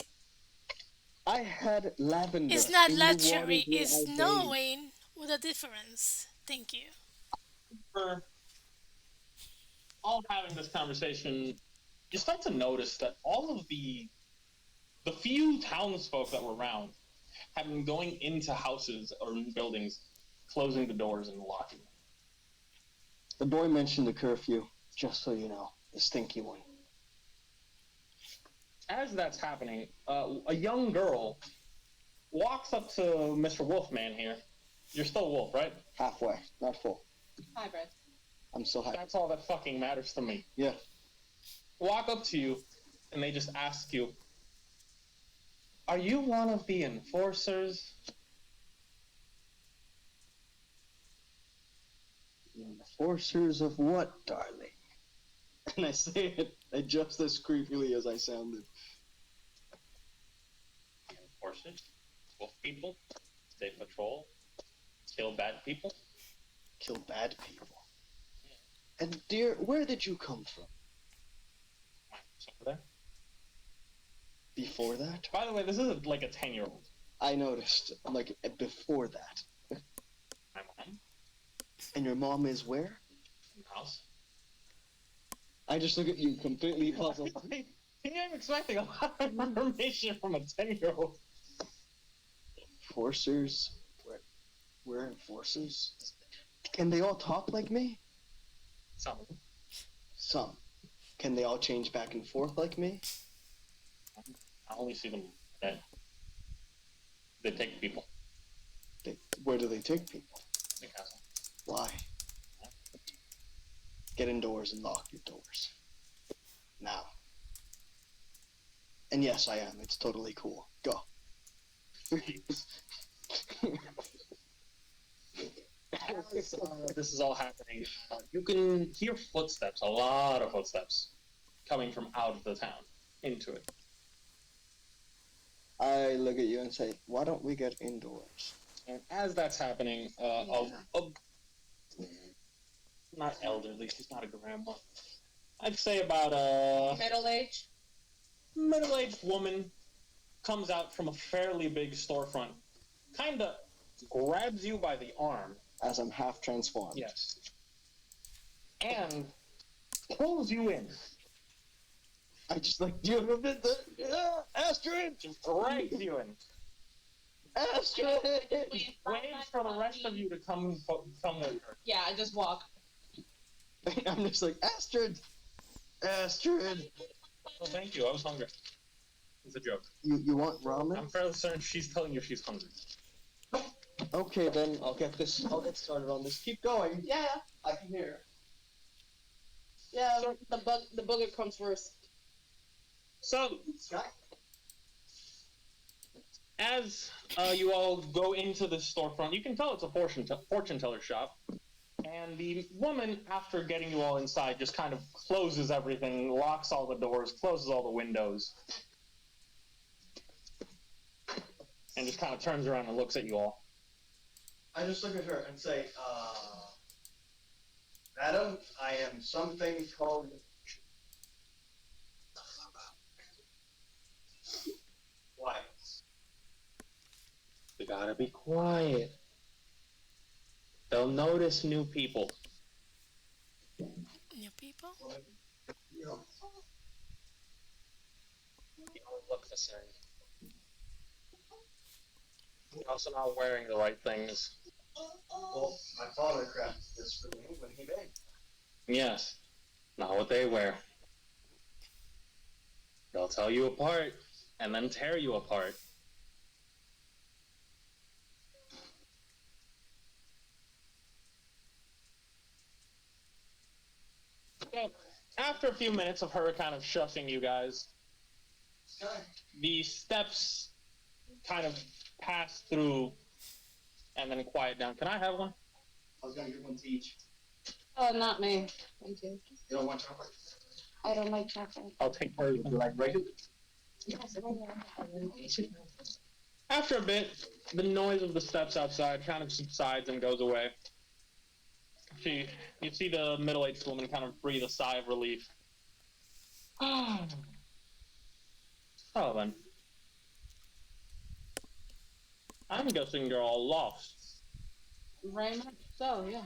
I had lavender It's not in the waters luxury, where it's I bathed. knowing with a difference. Thank you. We're all having this conversation. You start to notice that all of the few townsfolk that were around have been going into houses or buildings, closing the doors and locking them. The boy mentioned the curfew, just so you know, the stinky one. As that's happening, a young girl walks up to Mr. Wolfman here. You're still Wolf, right? Halfway, not full. Hybrid. I'm still happy. That's all that fucking matters to me. Yeah. Walk up to you, and they just ask you, "Are you one of the enforcers?" Enforcers of what, darling? And I say it just as creepily as I sounded. Enforcers? Wolf people? They patrol? Kill bad people? Kill bad people. And dear, where did you come from? Over there. Before that? By the way, this is like a 10-year-old. I noticed, like, before that. My mom? And your mom is where? In the house? I just look at you completely puzzled. I'm expecting a lot of information from a 10-year-old. Enforcers? We're enforcers? Can they all talk like me? Some. Some. Can they all change back and forth like me? I only see them dead. They take people. Where do they take people? The castle. Why? Get indoors and lock your doors. Now. And yes, I am. It's totally cool. Go. As this is all happening, you can hear footsteps, a lot of footsteps, coming from out of the town into it. I look at you and say, why don't we get indoors? And as that's happening, not elderly, she's not a grandma. I'd say about a Middle age. middle-aged woman comes out from a fairly big storefront, kinda grabs you by the arm. As I'm half transformed. Yes. And pulls you in. I just like, do you have a bit Astrid! Just drags you in. Astrid! Waits for the rest of you to come with her. Yeah, I just walk. I'm just like, Astrid! Astrid! Oh, thank you. I was hungry. It's a joke. You want ramen? I'm fairly certain she's telling you she's hungry. Okay, then I'll get started on this. Keep going. Yeah. I can hear. Yeah, the booger comes first. So, as you all go into the storefront, you can tell it's a fortune teller shop. And the woman, after getting you all inside, just kind of closes everything, locks all the doors, closes all the windows, and just kind of turns around and looks at you all. I just look at her and say, Madam, I am something called... Why? You gotta be quiet. They'll notice new people. New people? You know, You don't look the same. You're also not wearing the right things. well, my father crafted this for me when he begged. Yes, not what they wear. They'll tell you apart, and then tear you apart. So, after a few minutes of her kind of shushing you guys, the steps kind of pass through and then quiet down. Can I have one? I was gonna give one to each. Oh, not me. Thank you. You don't want chocolate? I don't like chocolate. I'll take hers. You like regular? Yes, After a bit, the noise of the steps outside kind of subsides and goes away. You see the middle-aged woman kind of breathe a sigh of relief. Oh, then. I'm guessing you're all lost. Very much so, yeah.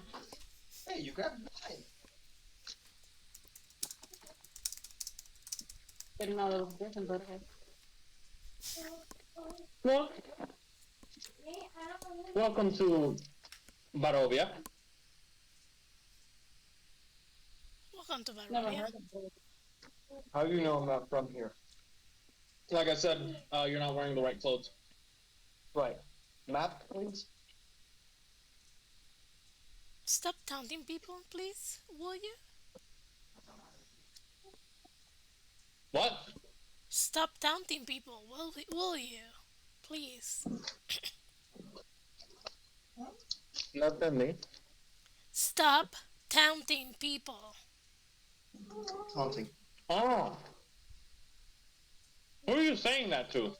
Hey, you grabbed mine. Didn't know it was different, but okay. Well, welcome to Barovia. Welcome to Never Barovia. heard of it. How do you know I'm not from here? Like I said, you're not wearing the right clothes. Right. Map, please? Stop taunting people, please, will you? What? Stop taunting people, will you? Please. Not than me. Stop taunting people. Taunting. Oh. Who are you saying that to?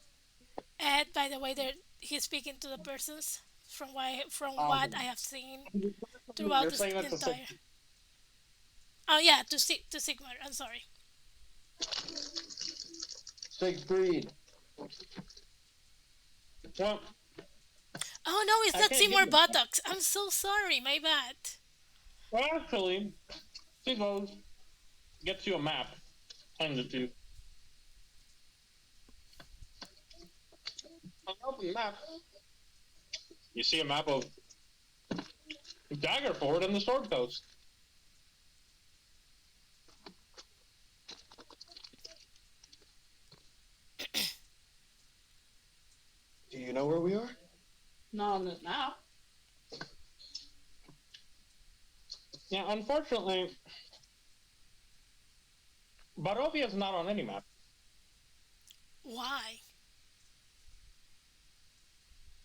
Ed, by the way, he's speaking to the persons from what I have seen throughout You're this saying that to entire. Oh yeah, to Sigmar. I'm sorry. Siegfried. Well, Oh no, it's I not can't Seymour give you- Buttocks. I'm so sorry. My bad. well, actually, she goes, gets you a map, hands it to you. Open the map. You see a map of Daggerford and the Sword Coast. Do you know where we are? Not on this map. Yeah, unfortunately, Barovia is not on any map. Why?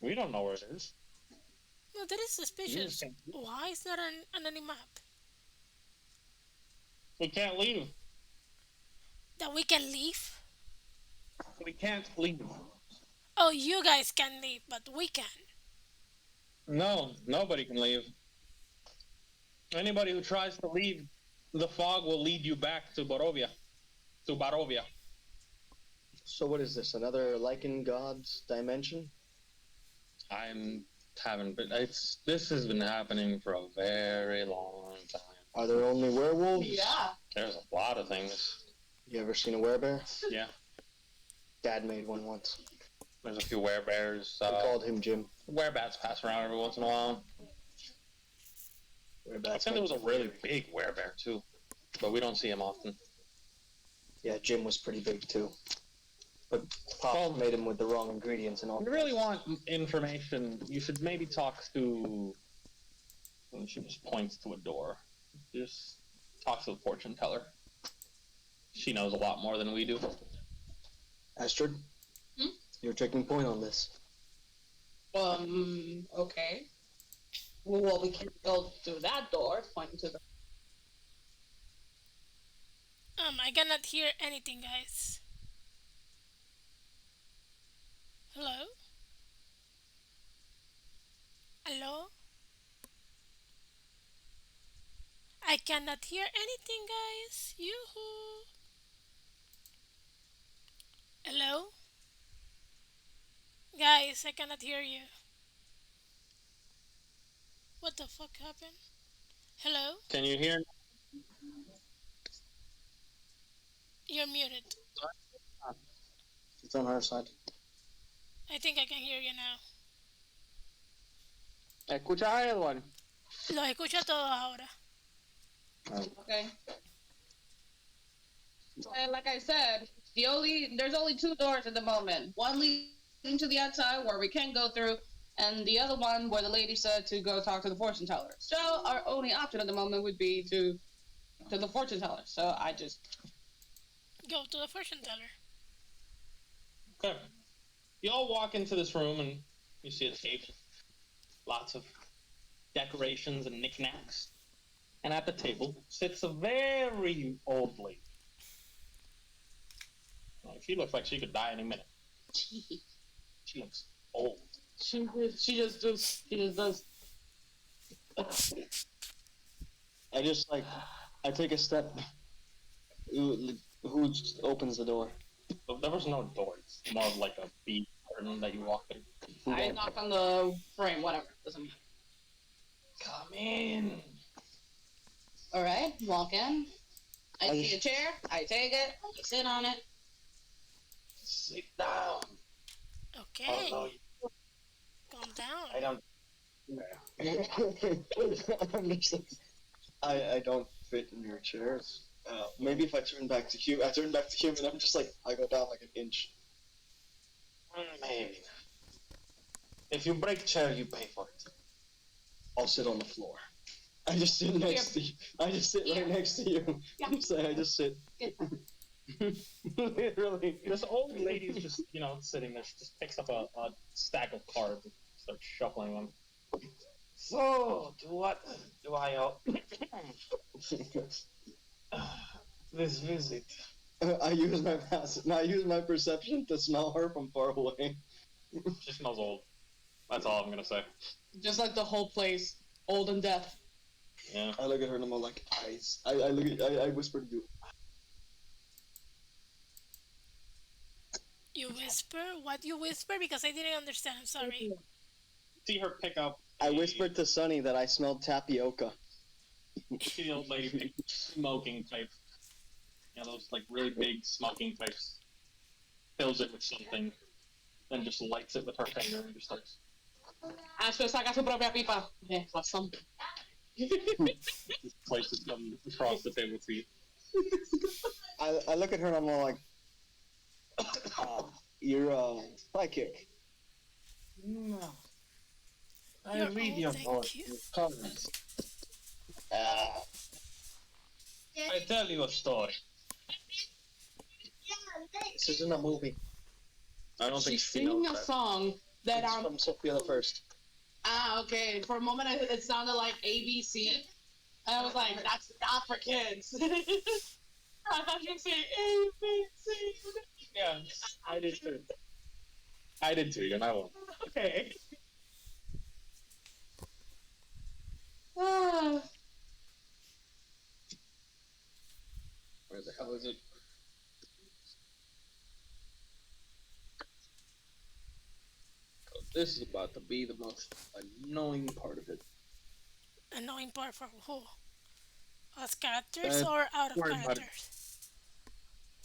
We don't know where it is. No, that is suspicious. Why is that on any map? We can't leave. That we can leave? We can't leave. Oh, you guys can leave, but we can. No, nobody can leave. Anybody who tries to leave, the fog will lead you back to Barovia. To Barovia. So what is this? Another Lycan God's dimension? This has been happening for a very long time. Are there only werewolves? Yeah. There's a lot of things. You ever seen a werebear? Yeah. Dad made one once. There's a few werebears. I called him Jim. Werebats pass around every once in a while. I Werebats. think there was a really big werebear too, but we don't see him often. Yeah, Jim was pretty big too. But Pop made him with the wrong ingredients and all. If you really want information, you should maybe talk to... And she just points to a door. Just talk to the fortune teller. She knows a lot more than we do. Astrid, you're taking point on this. Okay. Well, we can go through that door, pointing to the... I cannot hear anything, guys. Hello? Hello? I cannot hear anything, guys. Yoo-hoo. Hello? Guys, I cannot hear you. What the fuck happened? Hello? Can you hear? You're muted. It's on her side. I think I can hear you now. Escucha Edward. Los escucho a todos ahora. Okay. And like I said, there's only two doors at the moment. One leading to the outside where we can go through, and the other one where the lady said to go talk to the fortune teller. So our only option at the moment would be to the fortune teller. So I just Go to the fortune teller. Okay. You all walk into this room and you see a table. Lots of decorations and knickknacks. And at the table sits a very old lady. Like, she looks like she could die any minute. She looks old. she just does. I take a step. Who opens the door? But there was no door. It's more of like a bead curtain that you walk in. I knock on the frame, whatever. Doesn't matter. Come in. Alright, walk in. I see a chair, I take it, I sit on it. Sit down. Okay, Although calm down. I don't. I'm just like, I don't fit in your chairs. Maybe if I turn back to him, and I'm just like, I go down like an inch. Maybe. If you break chair, you pay for it. I'll sit on the floor. I just sit next to you. I just sit right next to you. Yeah. I just sit. Literally. This old lady's just, sitting there. She just picks up a stack of cards and starts shuffling them. So, what do I owe? This visit. I use my perception to smell her from far away. She smells old. That's all I'm gonna say. Just like the whole place, old and deaf. Yeah. I look at her and I'm all like, eyes. I whisper to you. You whisper? What you whisper? Because I didn't understand. I'm sorry. See her pick up. I whispered to Sunny that I smelled tapioca. See the old lady pick smoking pipe. Those like really big smoking pipes. Fills it with something, then just lights it with her finger and just starts. Ashley saca su propia pipa. Have some. Just places them across the table to you. I look at her and I'm all like, you're a psychic. No. I You're read old, your thank book you. with comments. I tell you a story. This isn't a movie. I don't think She's she singing knows a that. song that It's from Sophia the First. okay. For a moment, it sounded like ABC. And I was like, that's not for kids. I thought you'd say ABC. Yeah, I did too. You're not alone. Okay. Ah. Where the hell is it? This is about to be the most annoying part of it. Annoying part for who? As characters or out of worry about it. characters?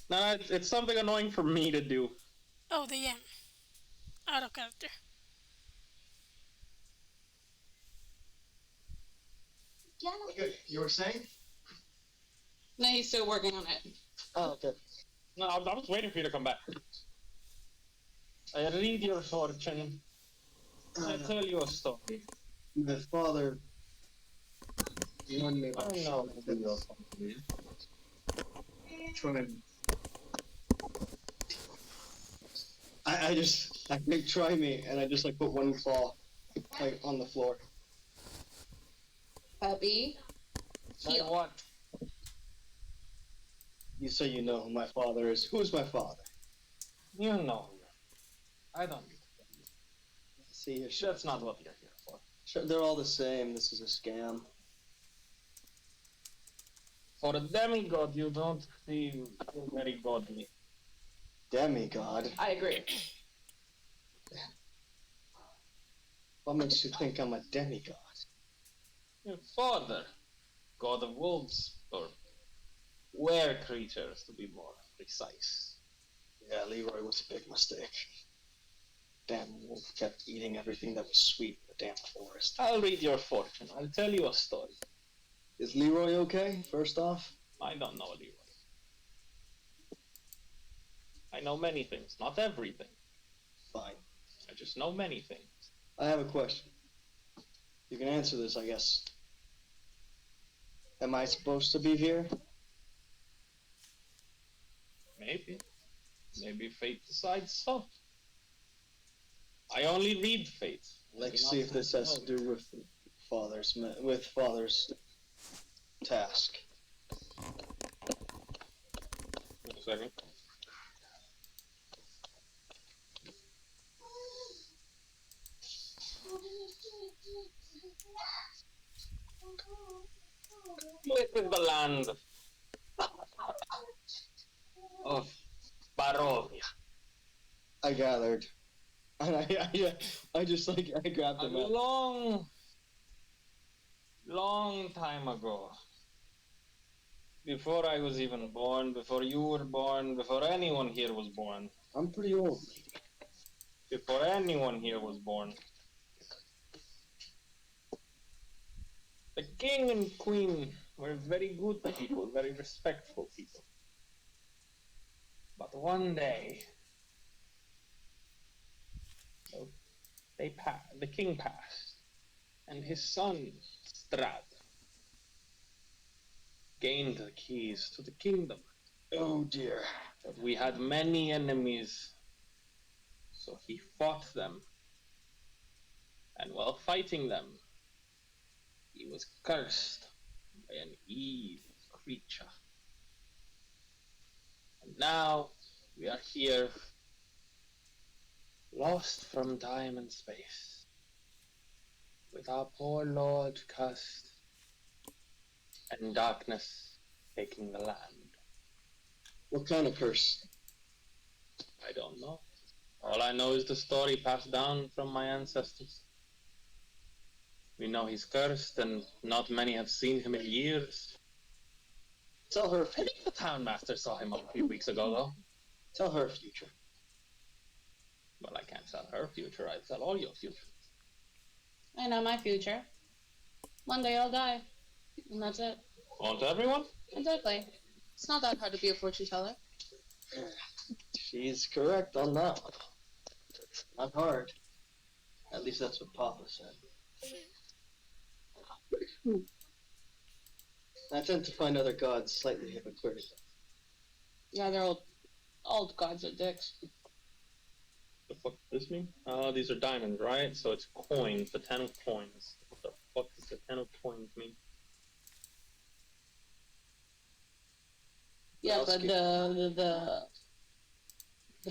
No, it's something annoying for me to do. Oh, the end. Out of character. Okay, you were saying? No, he's still working on it. Oh, okay. No, I was waiting for you to come back. I read your fortune. I tell you a story. My father warned me I about know your trying. I think try me, and I just like put one claw like on the floor. Puppy. Say what? You say you know who my father is. Who's my father? You know. I don't. See, That's not what you're here for. they're all the same. This is a scam. For a demigod, you don't feel very godly. Demigod. I agree. What makes you think I'm a demigod? Your father, god of wolves, or were creatures to be more precise. Yeah, Leroy was a big mistake. Damn wolf kept eating everything that was sweet in the damn forest. I'll read your fortune. I'll tell you a story. Is Leroy okay, first off? I don't know Leroy. I know many things, not everything. Fine. I just know many things. I have a question. You can answer this, I guess. Am I supposed to be here? Maybe. Maybe fate decides so. I only read fate. Let's see if this has to do with father's task. Wait a second. This is the land of Barovia. I gathered. And I just like I grabbed A him up. long time ago. Before I was even born, before you were born, before anyone here was born. I'm pretty old, lady. Before anyone here was born. The king and queen were very good people, very respectful people. But one day, the king passed, and his son, Strad, gained the keys to the kingdom. Oh dear. But we had many enemies, so he fought them. And while fighting them, he was cursed by an evil creature. And now we are here, lost from time and space, with our poor lord cursed, and darkness taking the land. What kind of curse? I don't know. All I know is the story passed down from my ancestors. We know he's cursed, and not many have seen him in years. Tell her I think the town master saw him a few weeks ago, though. Tell her future. Well, I can't tell her future. I tell all your future. I know my future. One day I'll die. And that's it. On to everyone? Exactly. It's not that hard to be a fortune teller. She's correct on that one. It's not hard. At least that's what Papa said. I tend to find other gods slightly hypocritical. Yeah, they're all gods are dicks. The fuck does this mean? These are diamonds, right? So it's coins, the 10 of coins. What the fuck does the 10 of coins mean? Yeah, but the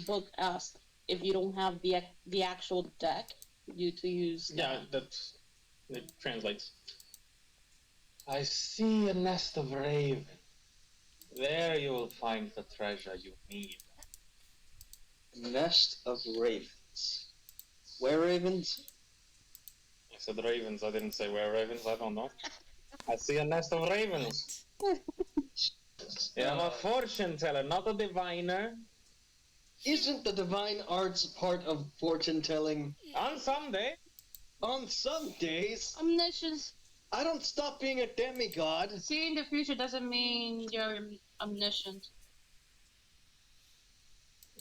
book asked if you don't have the actual deck, you to use. Yeah, it translates. I see a nest of ravens. There you will find the treasure you need. Nest of ravens. Where ravens? I said ravens, I didn't say where ravens, I don't know. I see a nest of ravens. Yeah, I'm a fortune teller, not a diviner. Isn't the divine arts part of fortune telling? On some day. On some days, Omniscience. I don't stop being a demigod. Seeing the future doesn't mean you're omniscient.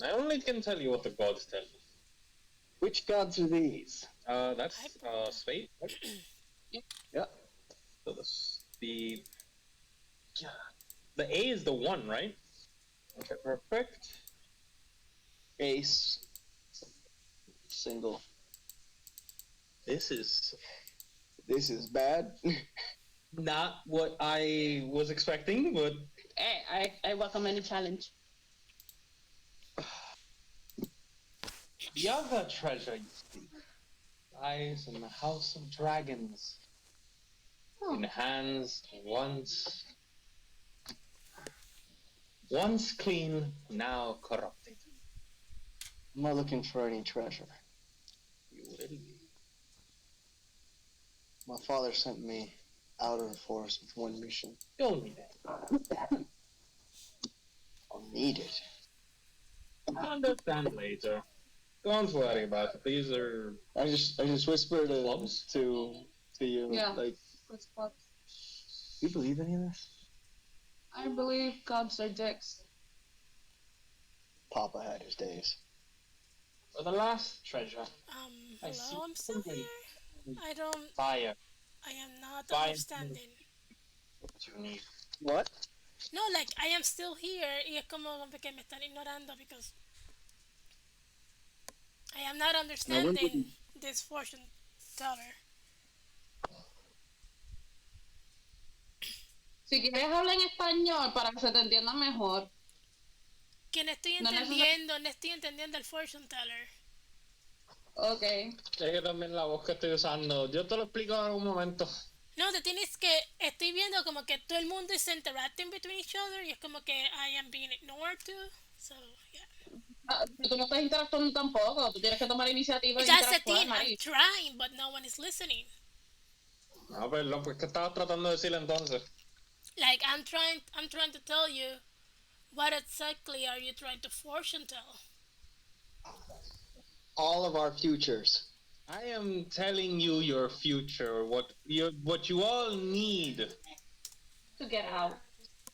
I only can tell you what the gods tell me. Which gods are these? That's Spade. Right? Yeah. So the A is the 1, right? Okay, perfect. Ace. Single. This is bad. not what I was expecting, but Hey, I welcome any challenge. the other treasure you seek lies in the House of Dragons. In hands once clean, now corrupted. I'm not looking for any treasure. You will be. My father sent me out of the forest with one mission. You'll need it. I'll need it. Understand later. Don't worry about it. These are I just whispered Clubs? to you. Yeah. Like, What's what? do you believe any of this? I believe gods are dicks. Papa had his days. for the last treasure. I see Hello, I'm still something. here. Fire. I am not Fire. understanding. What you need. What? No, like, I am still here y es como que me están ignorando because I am not understanding this fortune teller. Si quieres habla en español para que se te entienda mejor. Que no estoy No, no, entendiendo, no estoy entendiendo el fortune teller. Ok. Es que también la voz que estoy usando. Yo te lo explico en algún momento. No, te tienes que, estoy viendo como que todo el mundo is interacting between each other y es como que I am being ignored too. So, yeah. Tú no estás interactuando tampoco. Tú tienes que tomar iniciativa e That's the interactuar, thing. I'm Mari. trying, but no one is listening. A ver, loco, ¿qué estabas tratando de decirle entonces? Like I'm trying to tell you what exactly are you trying to fortune tell? All of our futures. I am telling you your future, what you all need. To get out.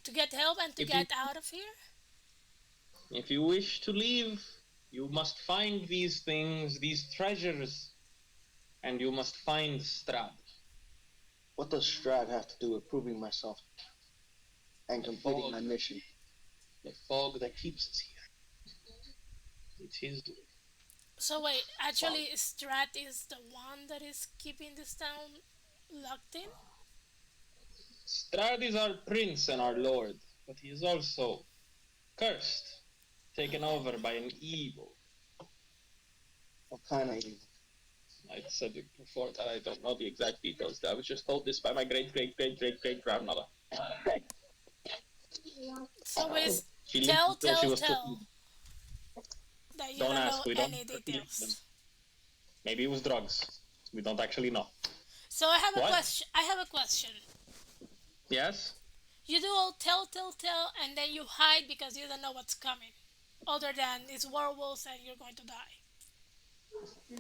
To get help and to If you get out of here? if you wish to leave, you must find these things, these treasures, and you must find Strad. What does Strad have to do with proving myself and completing my mission? The fog that keeps us here. It's his doing. So wait, actually Strad is the one that is keeping this town locked in? Strad is our prince and our lord, but he is also cursed, taken over by an evil. What kind of evil? I said it before that I don't know the exact details. I was just told this by my great-great-great-great-great-grandmother. So it's She lived tell, until she tell, was tell that you Don't don't know ask. We don't. any details. Maybe it was drugs. We don't actually know. So I have a What? question. I have a question. Yes? You do all tell, and then you hide because you don't know what's coming. Other than it's werewolves and you're going to die.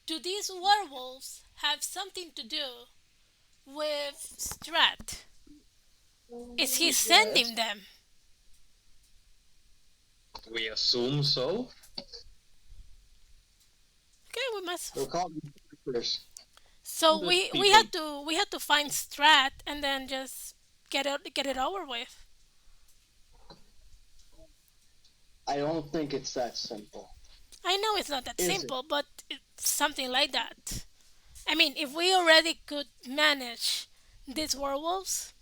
Do these werewolves have something to do with Strat? Is he sending them? We assume so. Okay, we must. We're called creatures. So The we people. had to find Strat and then just get it over with. I don't think it's that simple. I know it's not that Is it? simple, but it's something like that. I mean, if we already could manage these werewolves,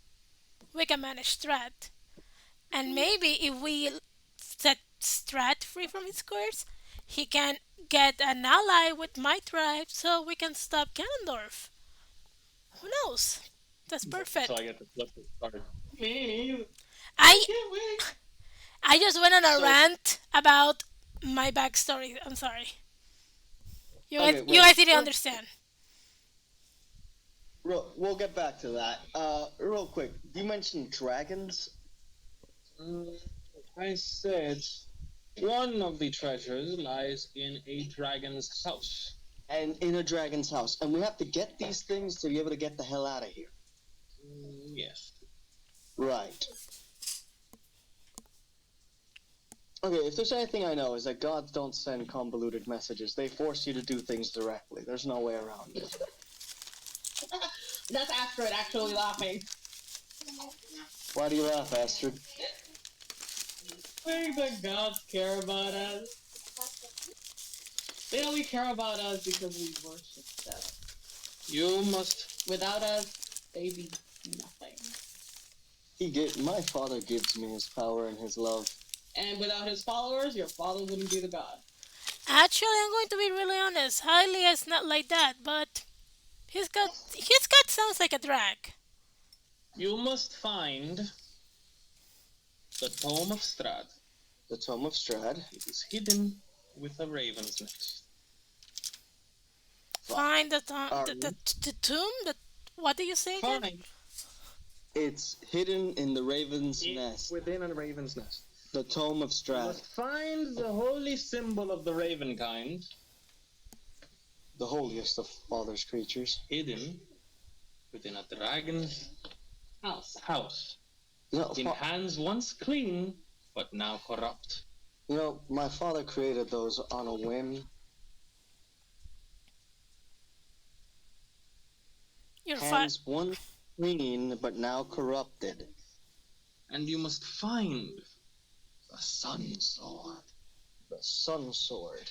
we can manage Strat. And maybe if we set Strat free from his curse, he can get an ally with my tribe so we can stop Ganondorf. Who knows? That's perfect. So I get to flip the card. I Can't wait. I just went on a So- rant about my backstory. I'm sorry. You Okay, guys, wait. you guys didn't understand. We'll get back to that. Real quick, you mentioned dragons. I said one of the treasures lies in a dragon's house. And in a dragon's house. And we have to get these things to be able to get the hell out of here. Yes. Right. Okay, if there's anything I know is that gods don't send convoluted messages. They force you to do things directly. There's no way around it. That's Astrid actually laughing. Why do you laugh, Astrid? Think the gods care about us? They only care about us because we worship them. You must. Without us, they'd be nothing. My father gives me his power and his love. And without his followers, your father wouldn't be the god. Actually, I'm going to be really honest. Hylia is not like that, but his god sounds like a drag. You must find the Tome of Strad. The Tome of Strad. It is hidden with a raven's nest. Find the tomb. What did you say again? Fine. It's hidden in the raven's nest. Within a raven's nest. The Tome of You Strad. must find the holy symbol of the raven kind, The holiest of Father's creatures. hidden within a dragon's house. You know, In hands once clean, but now corrupt. my father created those on a whim. You're fine. Hands once clean, but now corrupted. And you must find the sun sword. The Sun Sword.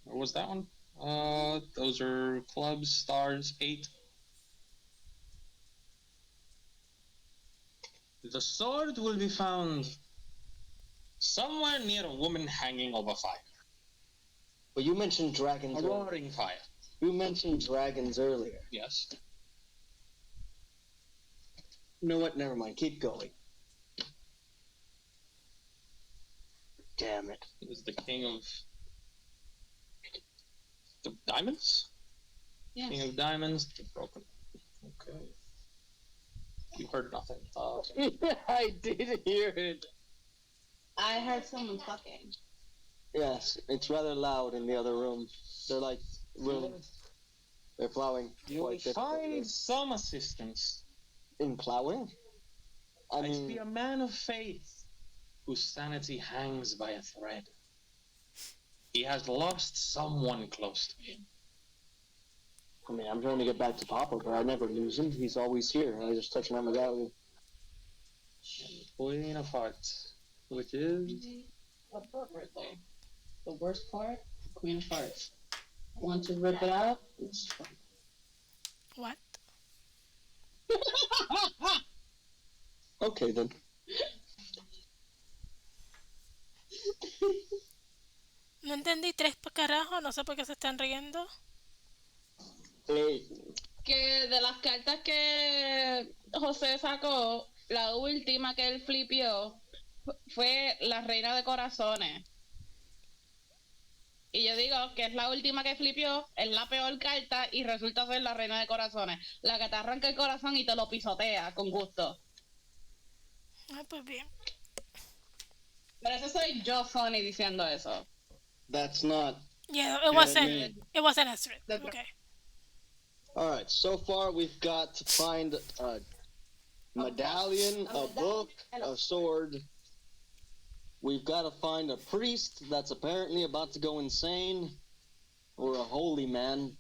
What was that one? Those are clubs, stars, 8. The sword will be found somewhere near a woman hanging over fire. But you mentioned A dragons. roaring fire. You mentioned dragons earlier. Yes. You know what? Never mind. Keep going. damn it. He is the king of the diamonds? Yes. King of diamonds, the broken. Okay. You heard nothing. I did hear it. I heard someone fucking. Yes, it's rather loud in the other room. They're like, they're plowing. You will quite find difficultly. some assistance. In plowing? I I see mean, a man of faith whose sanity hangs by a thread. He has lost someone close to him. I'm trying to get back to Papa, but I never lose him. He's always here. I just touch my medallion. Queen of Hearts, which is Appropriately. The worst part, Queen of Hearts. Want to rip it out? It's fun. What? Okay, then. No entendí tres carajo, no sé por qué se están riendo. Hey, Que de las cartas que José sacó, la última que él flipió fue la reina de corazones. Y yo digo que es la última que flipió, es la peor carta y resulta ser la reina de corazones. La que te arranca el corazón y te lo pisotea con gusto. Ah, pues bien. Pero eso soy yo, Sony, diciendo eso. that's not. Yeah, me. it wasn't a strip. That's- Okay. Alright, so far we've got to find a medallion, a book, a sword. We've got to find a priest that's apparently about to go insane. Or a holy man.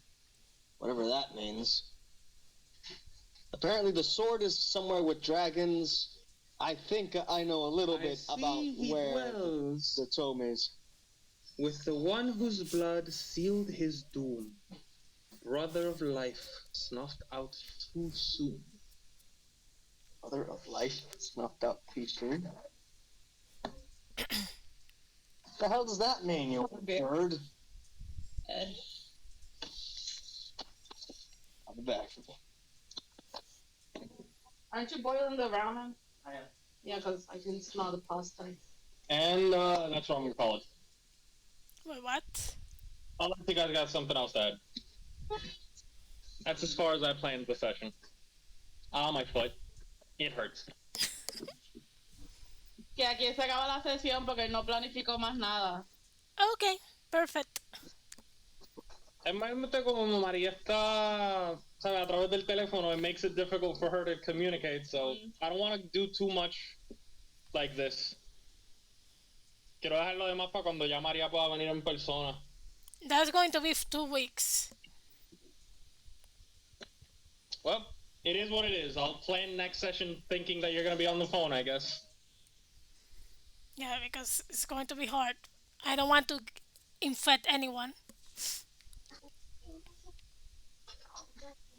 Whatever that means. Apparently the sword is somewhere with dragons. I think I know a little bit about where dwells the tome is. with the one whose blood sealed his doom. Brother of life, snuffed out too soon. Mother of life snuffed out too soon. The hell does that mean, you bird? Ed. I'll be back. Aren't you boiling the ramen? I am. Yeah, because I can smell the pasta. And that's what I'm gonna call it. Wait, what? Unless you guys got something else to add. That's as far as I planned the session. My foot. It hurts. Que aquí se acaba la sesión porque no planificó más nada. Okay, perfect. Imagínate como María está, sabe, a través del teléfono, it makes it difficult for her to communicate, so I don't want to do too much like this. Quiero dejar lo demás para cuando ya María pueda venir en persona. That's going to be 2 weeks. Well, it is what it is. I'll plan next session thinking that you're going to be on the phone, I guess. Yeah, because it's going to be hard. I don't want to infect anyone.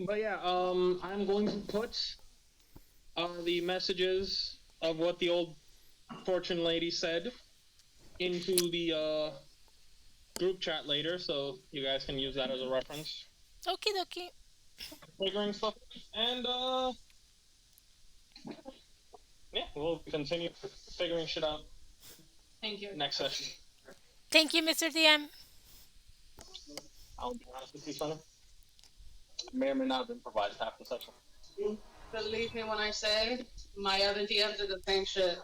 But yeah, I'm going to put the messages of what the old fortune lady said into the group chat later, so you guys can use that as a reference. Okie dokie. Figuring stuff, and yeah, we'll continue figuring shit out Thank you. next session. Thank you, Mr. DM. I'll be honest with you, Sonny. May or may not have been provided half the session. Believe me when I say my other DMs did the same shit.